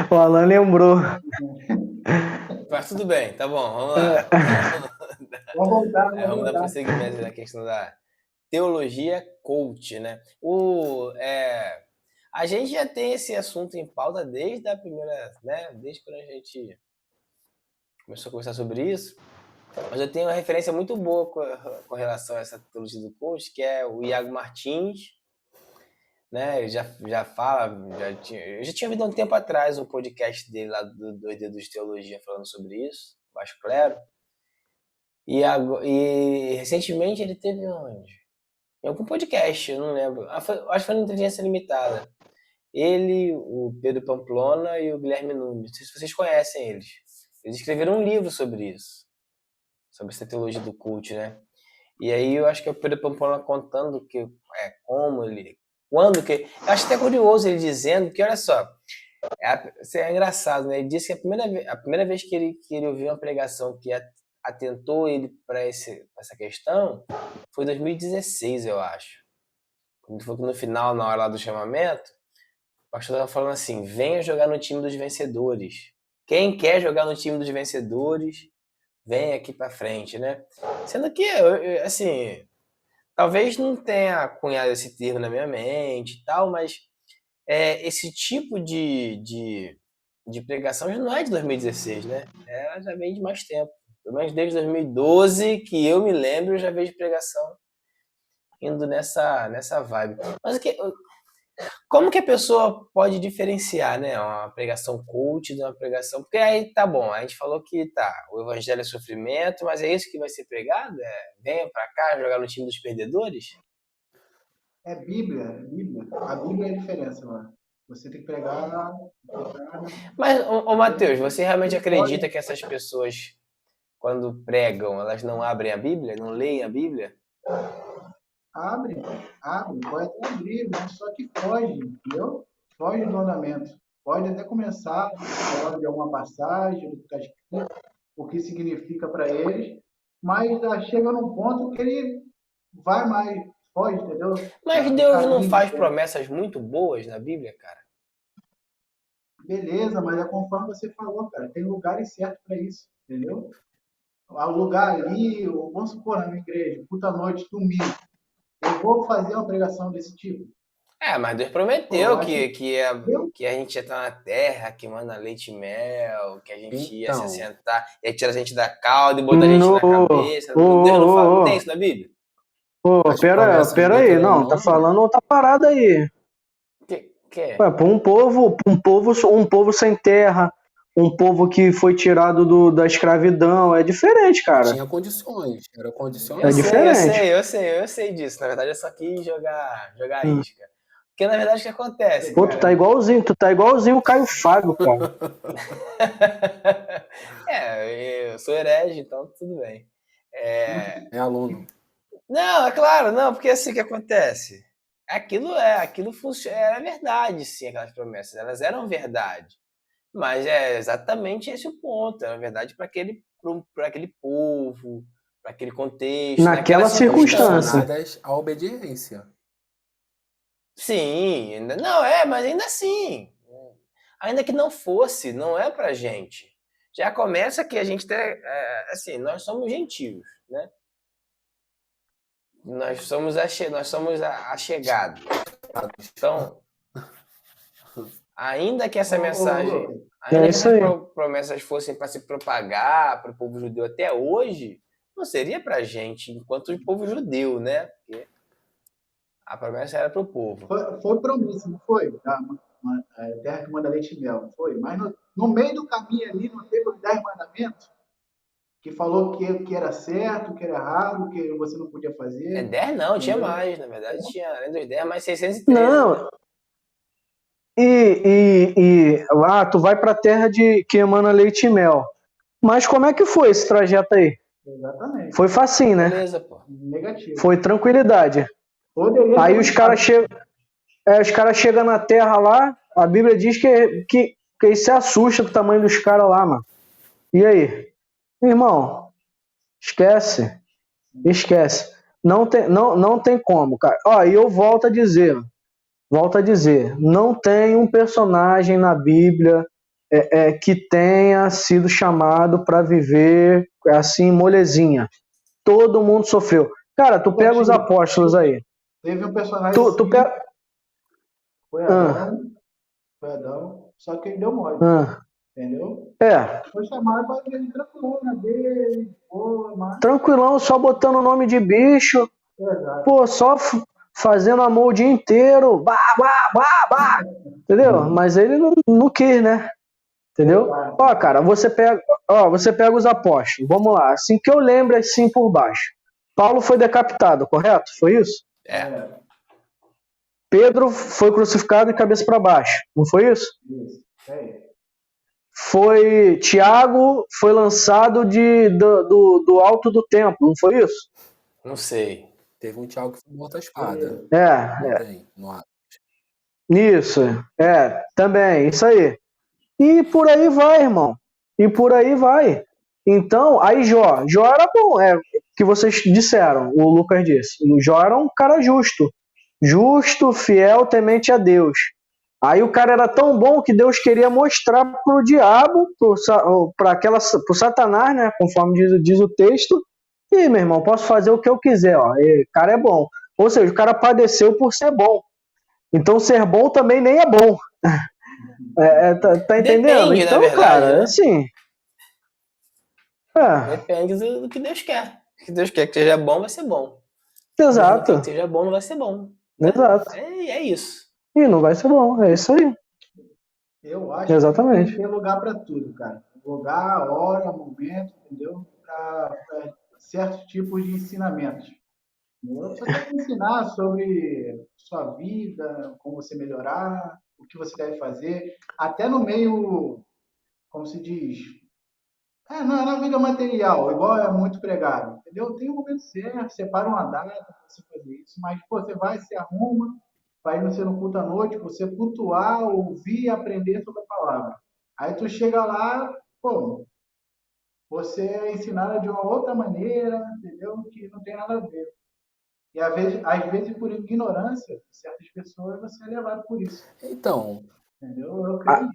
O Alan lembrou. Mas tudo bem, tá bom, vamos lá. Vamos voltar. Vamos dar prosseguimento na questão da teologia coach, né? A gente já tem esse assunto em pauta desde a primeira, né? Desde quando a gente começou a conversar sobre isso. Mas eu tenho uma referência muito boa com relação a essa teologia do coach, que é o Iago Martins, né? Ele já fala, eu já tinha ouvido há um tempo atrás um podcast dele lá do Dois Dedos de Teologia falando sobre isso, Baixo Clero. E recentemente ele teve onde? Em algum podcast, eu não lembro. Acho que foi na Inteligência Limitada. Ele, o Pedro Pamplona e o Guilherme Nunes. Não sei se vocês conhecem eles. Eles escreveram um livro sobre isso. Sobre essa teologia do culto, né? E aí eu acho que é o Pedro Pamplona contando quando que... Eu acho até curioso ele dizendo que, olha só, é engraçado, né? Ele disse que a primeira vez que ele ouviu uma pregação que atentou ele para essa questão foi em 2016, eu acho. Quando foi no final, na hora lá do chamamento, o pastor estava falando assim, venha jogar no time dos vencedores. Quem quer jogar no time dos vencedores, vem aqui pra frente, né? Sendo que, assim, talvez não tenha cunhado esse termo na minha mente e tal, mas esse tipo de pregação já não é de 2016, né? Ela já vem de mais tempo. Pelo menos desde 2012, que eu me lembro, eu já vejo pregação indo nessa vibe. Mas como que a pessoa pode diferenciar, né, uma pregação coach de uma pregação? Porque aí tá bom, a gente falou que o evangelho é sofrimento, mas é isso que vai ser pregado? Venha pra cá jogar no time dos perdedores? É Bíblia, Bíblia. A Bíblia é a diferença, mano. Você tem que pregar. Mas, ô Matheus, você realmente acredita que essas pessoas, quando pregam, elas não abrem a Bíblia? Não leem a Bíblia? Abre, pode até abrir, mas só que foge, entendeu? Foge do andamento. Pode até começar falando de alguma passagem, do que está escrito, o que significa para eles, mas já chega num ponto que ele vai mais, foge, entendeu? Mas Deus não faz promessas muito boas na Bíblia, cara? Beleza, mas é conforme você falou, cara. Tem lugares certos para isso, entendeu? O lugar ali, vamos supor, na minha igreja, puta noite, domingo. Eu vou fazer uma pregação desse tipo. Mas Deus prometeu Pô, que a gente ia estar na terra que manda leite e mel, que a gente ia se assentar, ia tirar a gente da cauda e botar a gente na cabeça. Deus não fala, não tem isso na Bíblia? Pera aí, não, tá falando outra parada aí. Que é? Ué, um povo sem terra, um povo que foi tirado da escravidão, é diferente, cara. Tinha condições, era condicionado. É diferente. Eu sei disso. Na verdade, eu só quis jogar isca. Porque, na verdade, o que acontece? Pô, tu tá igualzinho o Caio Fábio, cara. Eu sou herege, então tudo bem. É aluno. Não, é claro, não, porque assim que acontece. Aquilo funciona, era verdade, sim, aquelas promessas, elas eram verdade. Mas é exatamente esse o ponto, era verdade para aquele povo, para aquele contexto, naquela circunstância. A obediência. Sim, mas ainda assim, ainda que não fosse, não é pra gente. Já começa que a gente assim, nós somos gentios, né? Nós somos achegados. Então, ainda que essa mensagem, ainda que essas promessas fossem para se propagar para o povo judeu até hoje, não seria para a gente, enquanto o povo judeu, né? Porque a promessa era para o povo. Foi promessa, não foi? A terra que manda leite e mel, não foi? Mas no meio do caminho ali, não teve os 10 mandamentos? Que falou que era certo, que era errado, que você não podia fazer. 10 não, tinha mais, na verdade tinha, além dos 10, mais 613. Não. Tu vai pra terra que emana leite e mel. Mas como é que foi esse trajeto aí? Exatamente. Foi facinho, né? Beleza, pô. Negativo. Foi tranquilidade. Aí os caras chegam na terra lá, a Bíblia diz que eles se assustam com o tamanho dos caras lá, mano. E aí? Irmão, esquece. Não tem como, cara. E eu volto a dizer, não tem um personagem na Bíblia que tenha sido chamado para viver assim, molezinha. Todo mundo sofreu. Cara, tu pega os apóstolos aí. Teve um personagem tu pega... Foi Adão, só que ele deu mole. Entendeu? Foi chamado para ele tranquilão na dele, mas... Tranquilão, só botando o nome de bicho. Exato. Pô, só fazendo amor o dia inteiro. Entendeu? Mas ele não quis, né? Entendeu? Cara, você pega os apóstolos. Vamos lá. Assim que eu lembro, assim por baixo. Paulo foi decapitado, correto? Foi isso? Pedro foi crucificado de cabeça para baixo. Não foi isso? Isso. Tiago foi lançado do alto do templo, não foi isso? Não sei. Teve um Tiago que foi morto à espada. Isso, também, isso aí. E por aí vai, irmão. E por aí vai. Então, aí Jó era bom, que vocês disseram, o Lucas disse. O Jó era um cara justo, fiel, temente a Deus. Aí o cara era tão bom que Deus queria mostrar pro diabo, pro Satanás, né? Conforme diz o texto. E, meu irmão, posso fazer o que eu quiser, ó. E, o cara é bom. Ou seja, o cara padeceu por ser bom. Então ser bom também nem é bom. Tá entendendo? Depende, na Então, verdade, cara, né? assim. Depende do que Deus quer. Se Deus quer que seja bom, vai ser bom. Se Deus não quer que Exato. seja bom, não vai ser bom. Né? Exato. É isso. E não vai ser bom. É isso aí. Eu acho que Exatamente. tem lugar para tudo, cara. Lugar, hora, momento, entendeu? Para certos tipos de ensinamentos. Você tem que ensinar sobre sua vida, como você melhorar, o que você deve fazer, até no meio, como se diz, na vida material, igual é muito pregado, entendeu? Tem um momento certo, separa uma data para você fazer isso, mas pô, você vai, se arruma, vai ir no culto à noite, você cultuar, ouvir e aprender sobre a palavra. Aí tu chega lá, pô, você é ensinado de uma outra maneira, entendeu? Que não tem nada a ver. E às vezes por ignorância de certas pessoas, você é levado por isso. Então, Entendeu? Eu creio.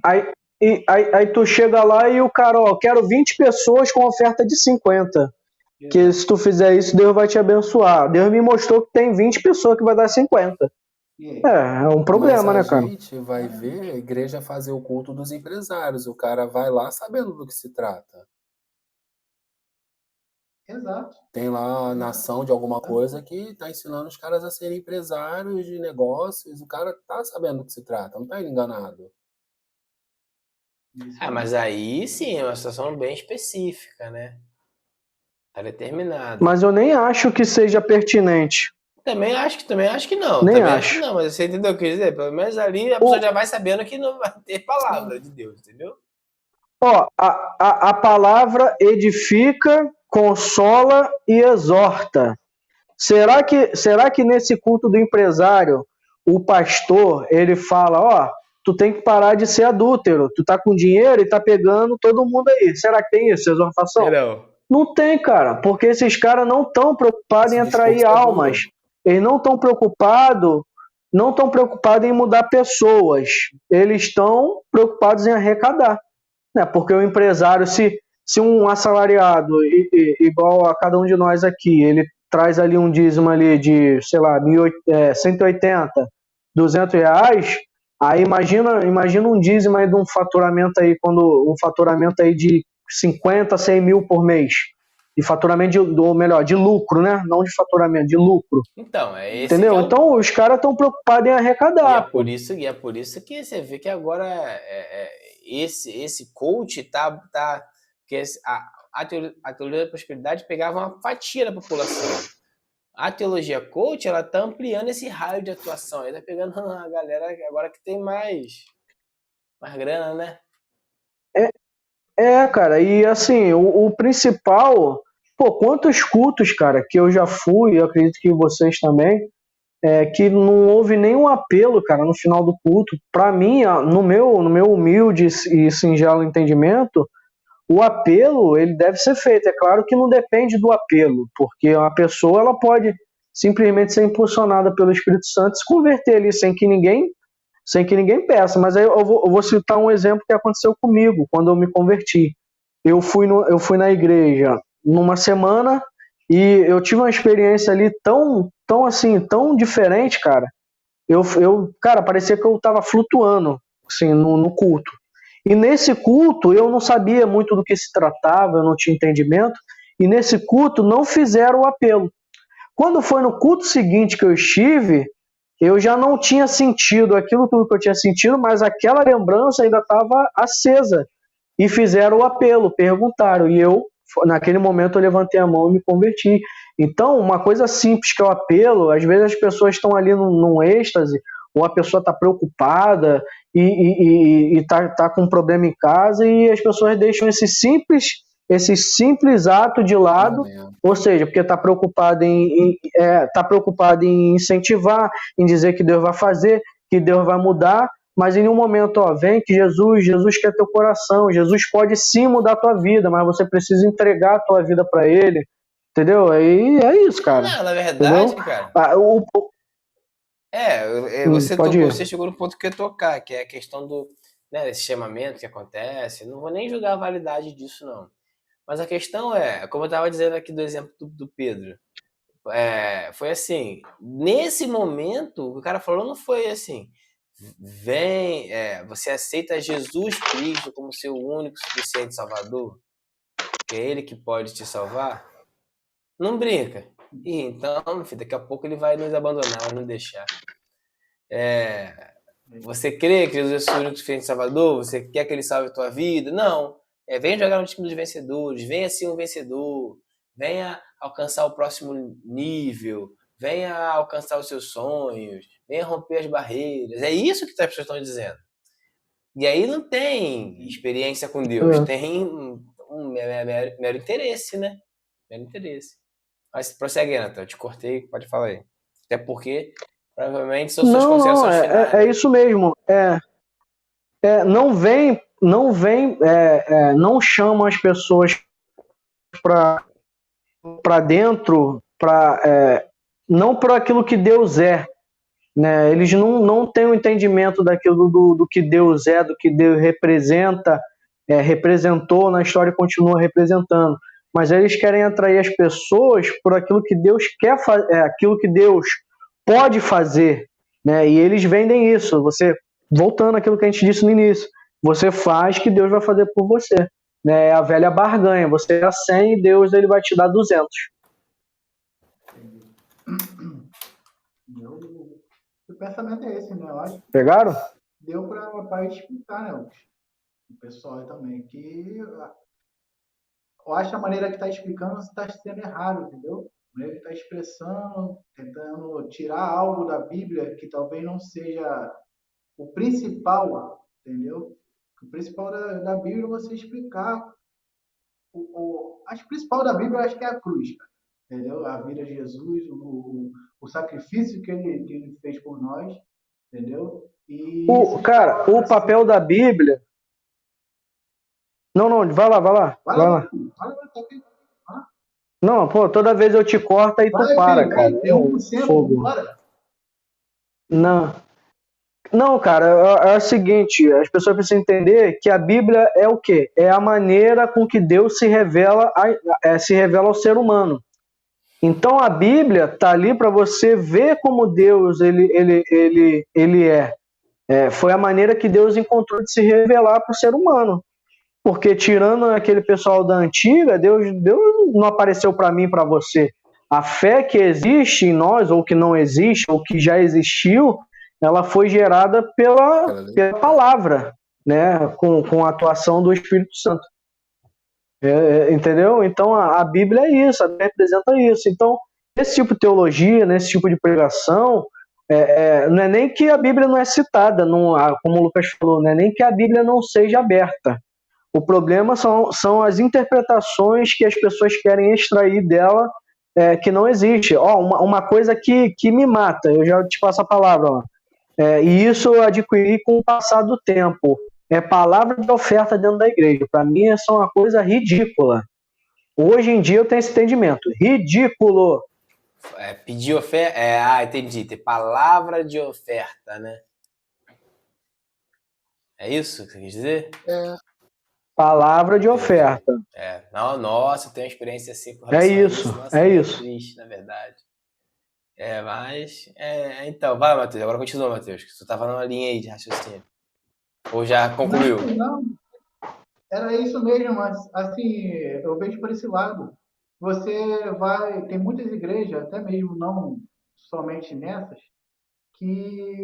Aí tu chega lá e o cara, ó, quero 20 pessoas com oferta de 50. Que se tu fizer isso, Deus vai te abençoar. Deus me mostrou que tem 20 pessoas que vai dar 50. E aí? É um problema, mas né, a cara? gente vai ver a igreja fazer o culto dos empresários. O cara vai lá sabendo do que se trata. Exato. Tem lá a nação de alguma coisa que está ensinando os caras a serem empresários de negócios. O cara tá sabendo do que se trata, não tá enganado. Isso Ah, aí. mas aí sim, é uma situação bem específica, né? Tá determinado. Mas eu nem acho que seja pertinente. Também acho que não. Nem Também acho acho. que não, mas você entendeu o que eu quis dizer? Pelo menos ali a pessoa já vai sabendo que não vai ter palavra de Deus, entendeu? Ó, a palavra edifica, consola e exorta. Será que nesse culto do empresário, o pastor, ele fala, ó, tu tem que parar de ser adúltero, tu tá com dinheiro e tá pegando todo mundo aí. Será que tem isso, exortação? Não. Não tem, cara, porque esses caras não estão preocupados em Esse atrair discurso é almas. duro. Eles não estão preocupados em mudar pessoas. Eles estão preocupados em arrecadar, né? Porque o empresário, se um assalariado igual a cada um de nós aqui, ele traz ali um dízimo ali de, sei lá, 180, R$200, aí imagina um dízimo aí de um faturamento aí, um faturamento aí de 50, 100 mil por mês. De faturamento, de lucro, né? Não de faturamento, de lucro. Então, é esse Entendeu? que é o... Então os caras estão preocupados em arrecadar. E é por isso que você vê que agora esse coach porque a teologia da prosperidade pegava uma fatia da população. A teologia coach, ela tá ampliando esse raio de atuação. Aí tá pegando a galera agora que tem mais grana, né? Cara, e assim, o principal, pô, quantos cultos, cara, que eu já fui, eu acredito que vocês também, que não houve nenhum apelo, cara, no final do culto. Pra mim, no meu humilde e singelo entendimento, o apelo, ele deve ser feito. É claro que não depende do apelo, porque uma pessoa, ela pode simplesmente ser impulsionada pelo Espírito Santo e se converter ali sem que ninguém peça. Mas aí eu vou citar um exemplo que aconteceu comigo quando eu me converti. Eu fui na igreja numa semana e eu tive uma experiência ali tão diferente, cara. Cara, parecia que eu estava flutuando assim, no culto. E nesse culto eu não sabia muito do que se tratava, eu não tinha entendimento. E nesse culto não fizeram o apelo. Quando foi no culto seguinte que eu estive, eu já não tinha sentido aquilo tudo que eu tinha sentido, mas aquela lembrança ainda estava acesa. E fizeram o apelo, perguntaram. E eu, naquele momento, eu levantei a mão e me converti. Então, uma coisa simples que é o apelo, às vezes as pessoas estão ali num êxtase, ou a pessoa está preocupada e tá com um problema em casa, e as pessoas deixam esse simples ato de lado, ou seja, porque está preocupado em incentivar, em dizer que Deus vai fazer, que Deus vai mudar, mas em nenhum momento, vem que Jesus quer teu coração, Jesus pode sim mudar a tua vida, mas você precisa entregar a tua vida para Ele, entendeu? Aí é isso, cara. Não, na verdade, entendeu? cara, Você pode tocou, ir. você chegou no ponto que eu ia tocar, que é a questão do, né, desse chamamento que acontece. Não vou nem julgar a validade disso, não. Mas a questão é, como eu estava dizendo aqui do exemplo do Pedro, foi assim, nesse momento, o que o cara falou não foi assim, você aceita Jesus Cristo como seu único, suficiente Salvador, que é Ele que pode te salvar? Não brinca. Ih, então, meu filho, daqui a pouco ele vai nos abandonar, vai nos deixar. Você crê que Jesus é o único suficiente Salvador? Você quer que ele salve a tua vida? Não. Venha jogar no time dos vencedores, venha ser um vencedor, venha alcançar o próximo nível, venha alcançar os seus sonhos, venha romper as barreiras. É isso que as pessoas estão dizendo. E aí não tem experiência com Deus, tem um mero interesse, né? Mero interesse. Mas prossegue, Nathan, eu te cortei, pode falar aí. Até porque provavelmente são suas considerações finais. É isso mesmo. Não chama as pessoas para dentro, não por aquilo que Deus é, né? Eles não têm o entendimento daquilo do que Deus é, do que Deus representa, representou na história e continua representando. Mas eles querem atrair as pessoas por aquilo que Deus quer fazer, aquilo que Deus pode fazer, né? E eles vendem isso. Voltando àquilo que a gente disse no início, você faz que Deus vai fazer por você, né? É a velha barganha. Você dá 100 e Deus ele vai te dar 200. O pensamento é esse, né? Eu acho que Pegaram? deu para explicar, né? O pessoal também, que eu acho que a maneira que está explicando está sendo errado, entendeu? A maneira que está expressando, tentando tirar algo da Bíblia que talvez não seja o principal, entendeu? O principal da Bíblia é você explicar. Acho que o principal da Bíblia eu acho que é a cruz, cara, entendeu? A vida de Jesus, o sacrifício que ele fez por nós, entendeu? E o papel da Bíblia. Não, vai lá. Vai lá, tá aqui. Não, pô, toda vez eu te corto e tu para, filho, cara. Tem 1%, Fogo. bora. Não, cara, é o seguinte, as pessoas precisam entender que a Bíblia é o quê? É a maneira com que Deus se revela ao ser humano. Então a Bíblia tá ali para você ver como Deus ele é. Foi a maneira que Deus encontrou de se revelar para o ser humano. Porque tirando aquele pessoal da antiga, Deus não apareceu para mim e para você. A fé que existe em nós, ou que não existe, ou que já existiu, ela foi gerada pela palavra, né? Com a atuação do Espírito Santo. Entendeu? Então a Bíblia é isso, a Bíblia representa isso. Então, nesse tipo de teologia, nesse tipo de pregação, não é nem que a Bíblia não é citada, como o Lucas falou, não é nem que a Bíblia não seja aberta. O problema são as interpretações que as pessoas querem extrair dela, que não existe. Uma coisa que me mata, eu já te passo a palavra, e isso eu adquiri com o passar do tempo. É palavra de oferta dentro da igreja. Para mim, isso é uma coisa ridícula. Hoje em dia eu tenho esse entendimento. Ridículo. Pedir oferta. Entendi. Ter palavra de oferta, né? É isso que você quis dizer? Palavra de oferta. Nossa, eu tenho uma experiência assim com relação a isso. Nossa, é isso. Triste, na verdade. Então, vai, Matheus. Agora continua, Matheus, que você estava numa linha aí de raciocínio. Ou já concluiu? Não. Era isso mesmo, mas assim, eu vejo por esse lado. Tem muitas igrejas, até mesmo não somente nessas, que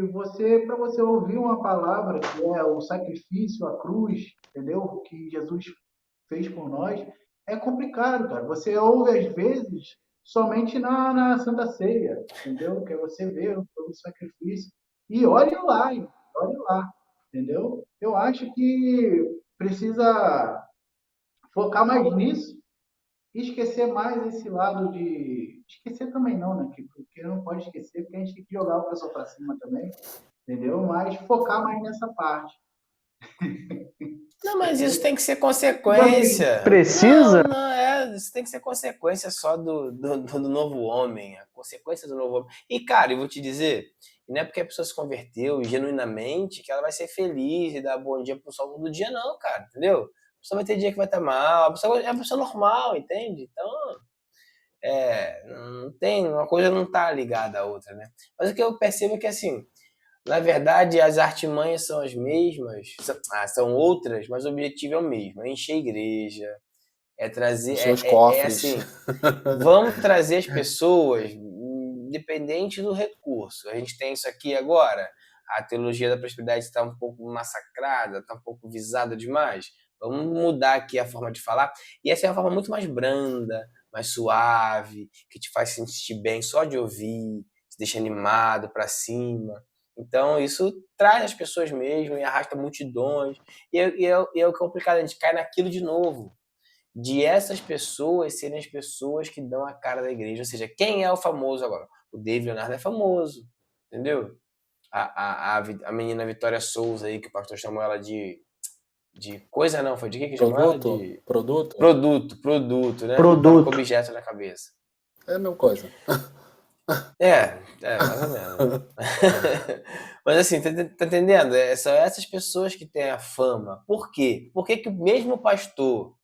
para você ouvir uma palavra que é o sacrifício, a cruz, entendeu? Que Jesus fez por nós, é complicado, cara. Você ouve às vezes somente na Santa Ceia, entendeu? Que é você ver o sacrifício e olhe lá, entendeu? Eu acho que precisa focar mais nisso e esquecer mais esse lado de... Esquecer também não, né? Porque não pode esquecer, porque a gente tem que jogar o pessoal para cima também, entendeu? Mas focar mais nessa parte. Não, mas isso tem que ser consequência. Precisa? Não, isso tem que ser consequência só do novo homem, a consequência do novo homem. E, cara, eu vou te dizer, E não é porque a pessoa se converteu genuinamente que ela vai ser feliz e dar bom dia pro sol todo dia, não, cara, entendeu? A pessoa vai ter dia que vai estar mal, a pessoa é uma pessoa normal, entende? Então, não tem, uma coisa não tá ligada à outra, né? Mas o que eu percebo é que, assim, na verdade, as artimanhas são as mesmas, são outras, mas o objetivo é o mesmo, é encher a igreja, é trazer, Encher os cofres. assim, vamos trazer as pessoas, independente do recurso. A gente tem isso aqui agora, a teologia da prosperidade está um pouco massacrada, está um pouco visada demais. Vamos mudar aqui a forma de falar. E essa é uma forma muito mais branda, mais suave, que te faz sentir bem só de ouvir, te deixa animado para cima. Então, isso traz as pessoas mesmo e arrasta multidões. E é o complicado, a gente cai naquilo de novo, de essas pessoas serem as pessoas que dão a cara da igreja. Ou seja, quem é o famoso agora? O David Leonardo é famoso, entendeu? A menina Vitória Souza aí, que o pastor chamou ela de coisa não, foi de que chamou ela? De Produto? Produto, né? Produto. Com objeto na cabeça. É a mesma coisa. Mais ou menos. Mas assim, tá entendendo? São essas pessoas que têm a fama. Por quê? Por que o mesmo pastor,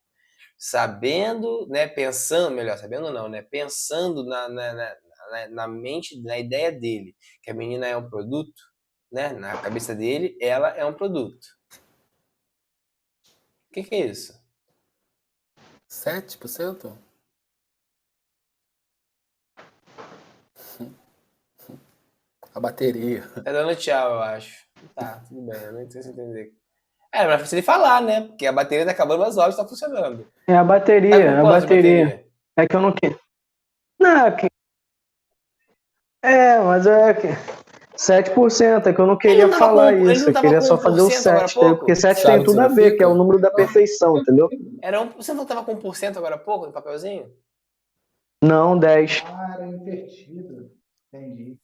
sabendo, né, pensando, melhor, sabendo não, né, pensando na mente, na ideia dele, que a menina é um produto, né, na cabeça dele, ela é um produto. O que é isso? 7%? A bateria. Tá dando tchau, eu acho. Tá, tudo bem, eu não sei se entender. Mas se ele falar, né? Porque a bateria tá acabando, mas o áudio tá funcionando. É a Tá bateria, com a quanto de bateria. É que eu não quero. Não, mas é que 7%, é que eu não queria falar isso. Eu queria só fazer o 7, agora há pouco? porque 7 Sabe tem o que tudo a ver, significa? que é o número da perfeição, entendeu? Você não tava com 1% agora há pouco no papelzinho? Não, 10. Ah, era invertido. Entendi.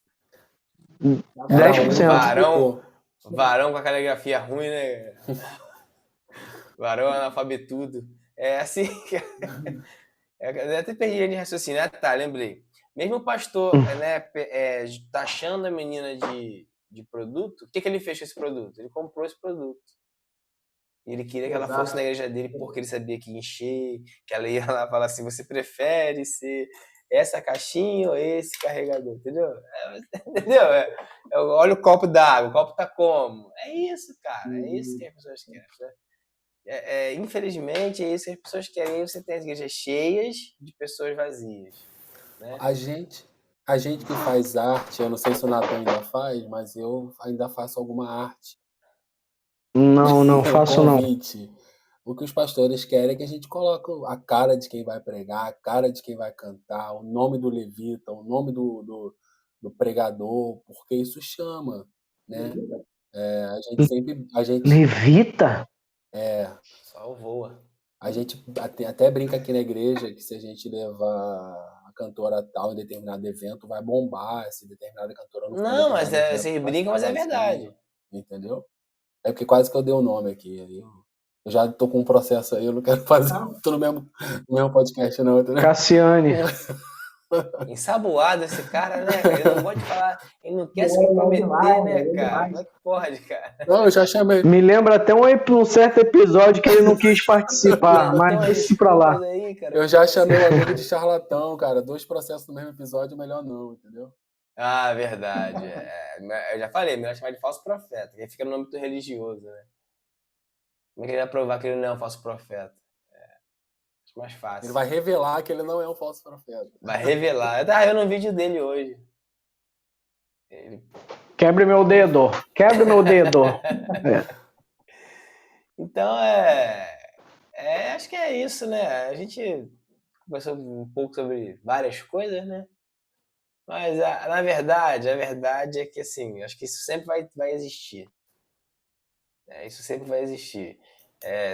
Era 10%. Varão com a caligrafia ruim, né? Varão analfabetudo. É assim que... Eu até perdi a linha de raciocínio. Tá, lembrei. Mesmo o pastor, né, taxando a menina de produto, o que ele fez com esse produto? Ele comprou esse produto. E ele queria que ela fosse na igreja dele porque ele sabia que ia encher, que ela ia lá falar assim, você prefere ser essa caixinha ou esse carregador, entendeu? Entendeu? Olha o copo d'água, o copo tá como? É isso, cara, é isso que as pessoas querem, né? Infelizmente, é isso que as pessoas querem. Aí você tem as igrejas cheias de pessoas vazias, né? A gente que faz arte, eu não sei se o Natan ainda faz, mas eu ainda faço alguma arte. Não É um faço não. convite. O que os pastores querem é que a gente coloque a cara de quem vai pregar, a cara de quem vai cantar, o nome do levita, o nome do pregador, porque isso chama, né? A gente Levita? Só voa. A gente até brinca aqui na igreja que se a gente levar a cantora tal em determinado evento, vai bombar. Se determinada cantora não for em Não, mas determinado evento, vocês vai brincam, ficar mas é vazio, verdade. entendeu? É porque quase que eu dei o nome aqui. Aí eu já tô com um processo aí, eu não quero fazer tudo no mesmo podcast, não, entendeu? Cassiane. Ensaboado esse cara, né, cara? Ele não pode falar, ele não quer se comprometer, né, cara? Como é que pode, cara? Não, eu já chamei. Me lembra até um certo episódio que ele não quis participar, Tem mas umas deixa isso pra lá. desculpas aí, cara. Eu já chamei o amigo de charlatão, cara. 2 processos no mesmo episódio, melhor não, entendeu? Ah, verdade. Eu já falei, melhor chamar de falso profeta, porque fica no âmbito religioso, né? Como é que ele vai provar que ele não é um falso profeta? Acho mais fácil. Ele vai revelar que ele não é um falso profeta. Vai revelar. Eu não vi vídeo dele hoje. Quebre meu dedo. Quebre meu dedo. Então, acho que é isso, né? A gente conversou um pouco sobre várias coisas, né? Mas, na verdade, a verdade é que, assim, acho que isso sempre vai existir. Isso sempre vai existir.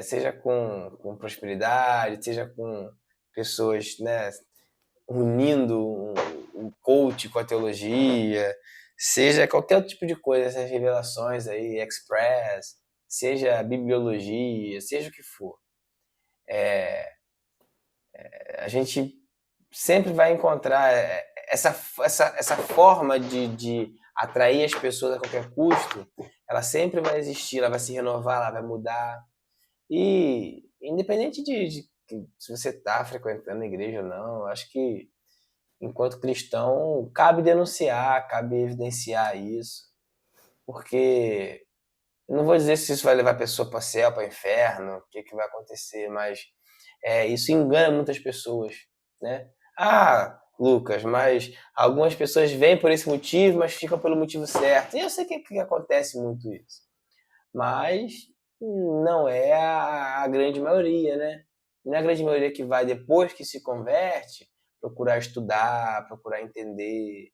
Seja com prosperidade, seja com pessoas, né, unindo o coach com a teologia, seja qualquer tipo de coisa, essas revelações aí, express, seja bibliologia, seja o que for. A gente sempre vai encontrar essa forma de atrair as pessoas a qualquer custo, ela sempre vai existir, ela vai se renovar, ela vai mudar. E independente de se você está frequentando a igreja ou não, eu acho que enquanto cristão cabe denunciar, cabe evidenciar isso, porque eu não vou dizer se isso vai levar a pessoa para o céu, para o inferno, o que vai acontecer, mas isso engana muitas pessoas, né? Ah, Lucas, mas algumas pessoas vêm por esse motivo, mas ficam pelo motivo certo. E eu sei que acontece muito isso, mas não é a grande maioria, né? Não é a grande maioria que vai, depois que se converte, procurar estudar, procurar entender,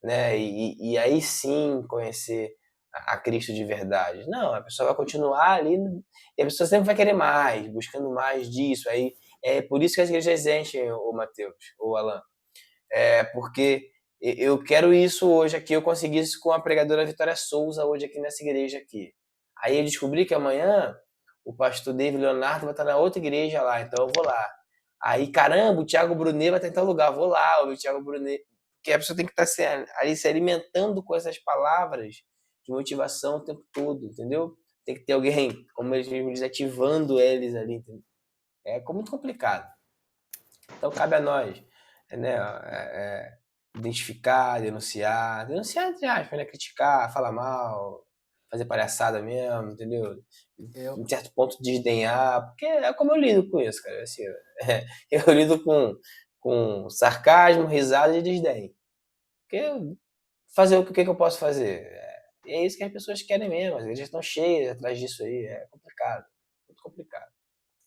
né? E aí sim conhecer a Cristo de verdade. Não, a pessoa vai continuar ali e a pessoa sempre vai querer mais, buscando mais disso. Aí é por isso que as igrejas enchem, o Mateus, ou Alan. Porque eu quero isso hoje aqui, eu consegui isso com a pregadora Vitória Souza hoje aqui nessa igreja aqui. Aí eu descobri que amanhã o pastor David Leonardo vai estar na outra igreja lá, então eu vou lá. Aí, caramba, o Thiago Brunet vai estar em tal lugar, vou lá, ouvir o Thiago Brunet. Porque a pessoa tem que estar ali se alimentando com essas palavras de motivação o tempo todo, entendeu? Tem que ter alguém, como eles mesmos dizem, ativando eles ali, entendeu? É muito complicado. Então cabe a nós, né, identificar, denunciar, entre aspas, né, criticar, falar mal, fazer palhaçada mesmo, entendeu? Em certo ponto desdenhar, porque é como eu lido com isso, cara, assim, eu lido com sarcasmo, risada e desdém. Porque fazer o que eu posso fazer? É isso que as pessoas querem mesmo, as igrejas estão cheias atrás disso aí, é complicado, muito complicado.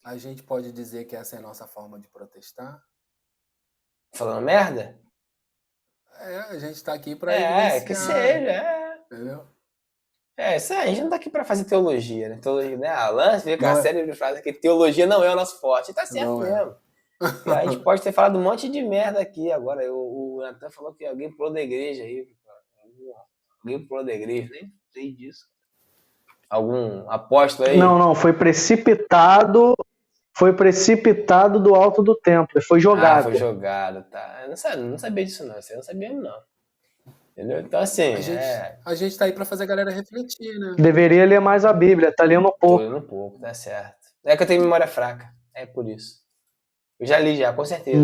A gente pode dizer que essa é a nossa forma de protestar? Falando merda? A gente está aqui para evidenciar. Que seja, Entendeu? Isso aí, a gente não tá aqui pra fazer teologia, né? Teologia, né? Alan, você vê que a série de frases que teologia não é o nosso forte. E tá certo Não mesmo. A gente pode ter falado um monte de merda aqui agora. O Nathan falou que alguém pulou da igreja aí. Alguém pulou da igreja, nem sei disso. Algum apóstolo aí? Não, foi precipitado. Foi precipitado do alto do templo. Foi jogado. Foi jogado, tá. Eu não sabia disso, não. Isso eu não sabia, não. Entendeu? Então, assim. A gente tá aí pra fazer a galera refletir, né? Deveria ler mais a Bíblia, tá lendo pouco. Tô lendo pouco, tá certo. É que eu tenho memória fraca. É por isso. Eu já li, com certeza.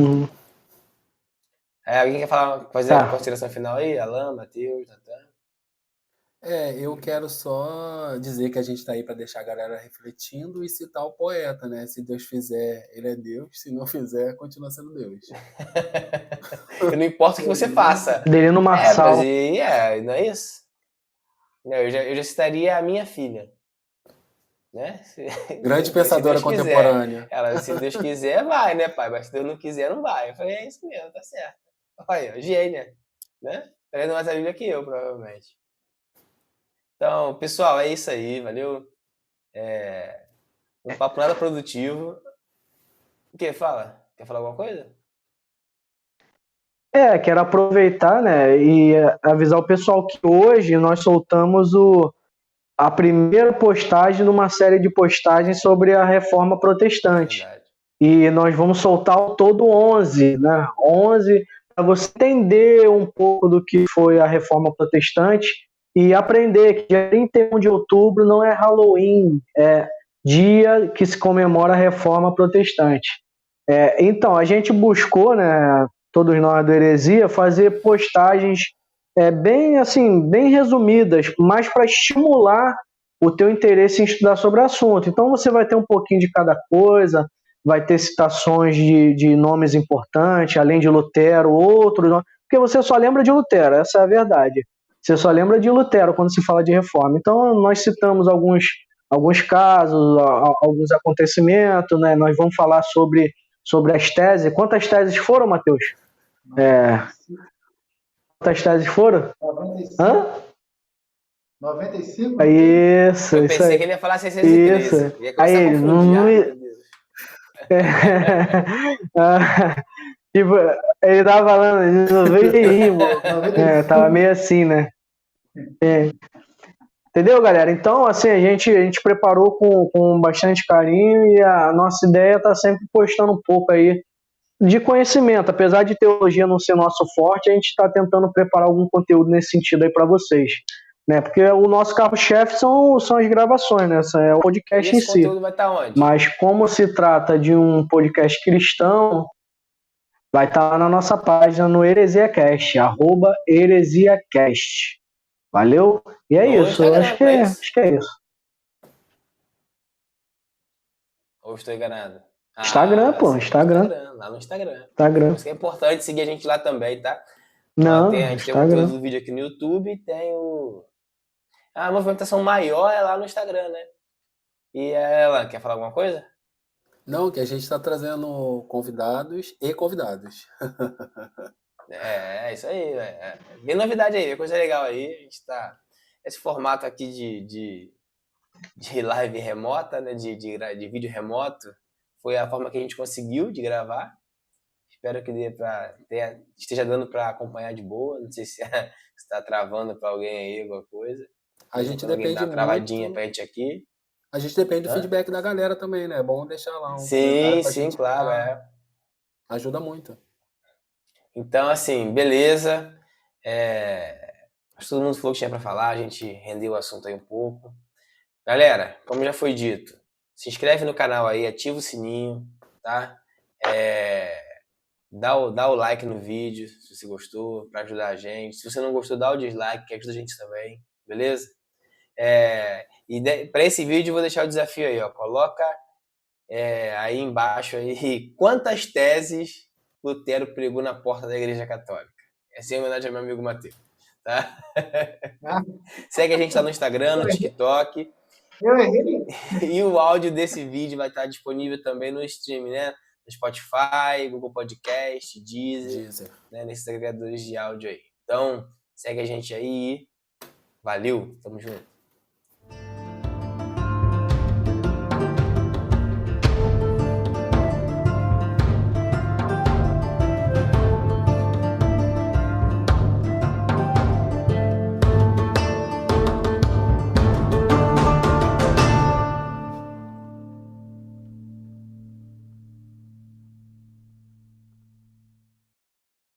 Alguém quer fazer uma consideração final aí? Alan, Matheus, Natan? Eu quero só dizer que a gente tá aí para deixar a galera refletindo e citar o poeta, né? Se Deus fizer, ele é Deus. Se não fizer, continua sendo Deus. Não importa o que você faça. Delino Marçal. Não é isso? Eu já citaria a minha filha. Né? Grande pensadora contemporânea. Ela, se Deus quiser, vai, né, pai? Mas se Deus não quiser, não vai. Eu falei, é isso mesmo, tá certo. Olha, gênia, né? Tá lendo mais a Bíblia que eu, provavelmente. Então, pessoal, é isso aí, valeu? Um papo nada produtivo. O que? Fala? Quer falar alguma coisa? Quero aproveitar, né, e avisar o pessoal que hoje nós soltamos a primeira postagem numa série de postagens sobre a Reforma Protestante. Verdade. E nós vamos soltar ao todo 11, né? 11, para você entender um pouco do que foi a Reforma Protestante e aprender que dia 31 de outubro não é Halloween, é dia que se comemora a Reforma Protestante. Então, a gente buscou, né, todos nós do Heresia, fazer postagens bem resumidas, mas para estimular o teu interesse em estudar sobre o assunto. Então você vai ter um pouquinho de cada coisa, vai ter citações de nomes importantes, além de Lutero, outros nomes, porque você só lembra de Lutero, essa é a verdade. Você só lembra de Lutero quando se fala de reforma. Então nós citamos alguns casos, alguns acontecimentos, né? Nós vamos falar sobre as teses. Quantas teses foram, Matheus? Quantas teses foram? 95. Hã? 95? Isso, Eu isso pensei aí. que ele ia falar 613. Isso. Ia começar a confundir. Tipo, ele tava falando de 91, tava meio assim, né? Entendeu, galera? Então, assim, a gente preparou com bastante carinho e a nossa ideia tá sempre postando um pouco aí de conhecimento. Apesar de teologia não ser nosso forte, a gente está tentando preparar algum conteúdo nesse sentido aí para vocês. Né? Porque o nosso carro-chefe são as gravações, né? É o E podcast em esse si. conteúdo vai estar onde? Mas como se trata de um podcast cristão, vai estar lá na nossa página no HeresiaCast, @HeresiaCast. Valeu? E é No isso, Instagram, acho que não é é, isso? acho que é isso. Ou estou enganado? Instagram, pô, Sim, Instagram. lá no Instagram. Por Instagram. isso que é importante seguir a gente lá também, tá? Não, A gente tem o Instagram. conteúdo do vídeo aqui no YouTube e tem o... A movimentação maior é lá no Instagram, né? E ela, quer falar alguma coisa? Não, que a gente está trazendo convidados e convidados. É isso aí. Vem novidade aí, vem coisa legal aí. A gente tá... Esse formato aqui de live remota, né? De vídeo remoto, foi a forma que a gente conseguiu de gravar. Espero que esteja dando para acompanhar de boa. Não sei se está travando para alguém aí alguma coisa. A gente Quando alguém depende dá uma travadinha muito. pra gente aqui. A gente depende do Hã? feedback da galera também, né? É bom deixar lá um comentário pra Sim, gente claro, dar. Ajuda muito. Então, assim, beleza. Acho que todo mundo falou o que tinha pra falar, a gente rendeu o assunto aí um pouco. Galera, como já foi dito, se inscreve no canal aí, ativa o sininho, tá? Dá o like no vídeo, se você gostou, pra ajudar a gente. Se você não gostou, dá o dislike, que ajuda a gente também, beleza? Para esse vídeo eu vou deixar o desafio aí, ó. Coloca aí embaixo aí quantas teses Lutero pregou na porta da Igreja Católica. Essa é em homenagem ao meu amigo Mateus, tá? Segue a gente lá no Instagram, no TikTok. Eu errei. E o áudio desse vídeo vai estar disponível também no stream, né? No Spotify, Google Podcast, Deezer. Né? Nesses agregadores de áudio aí. Então, segue a gente aí. Valeu, tamo junto.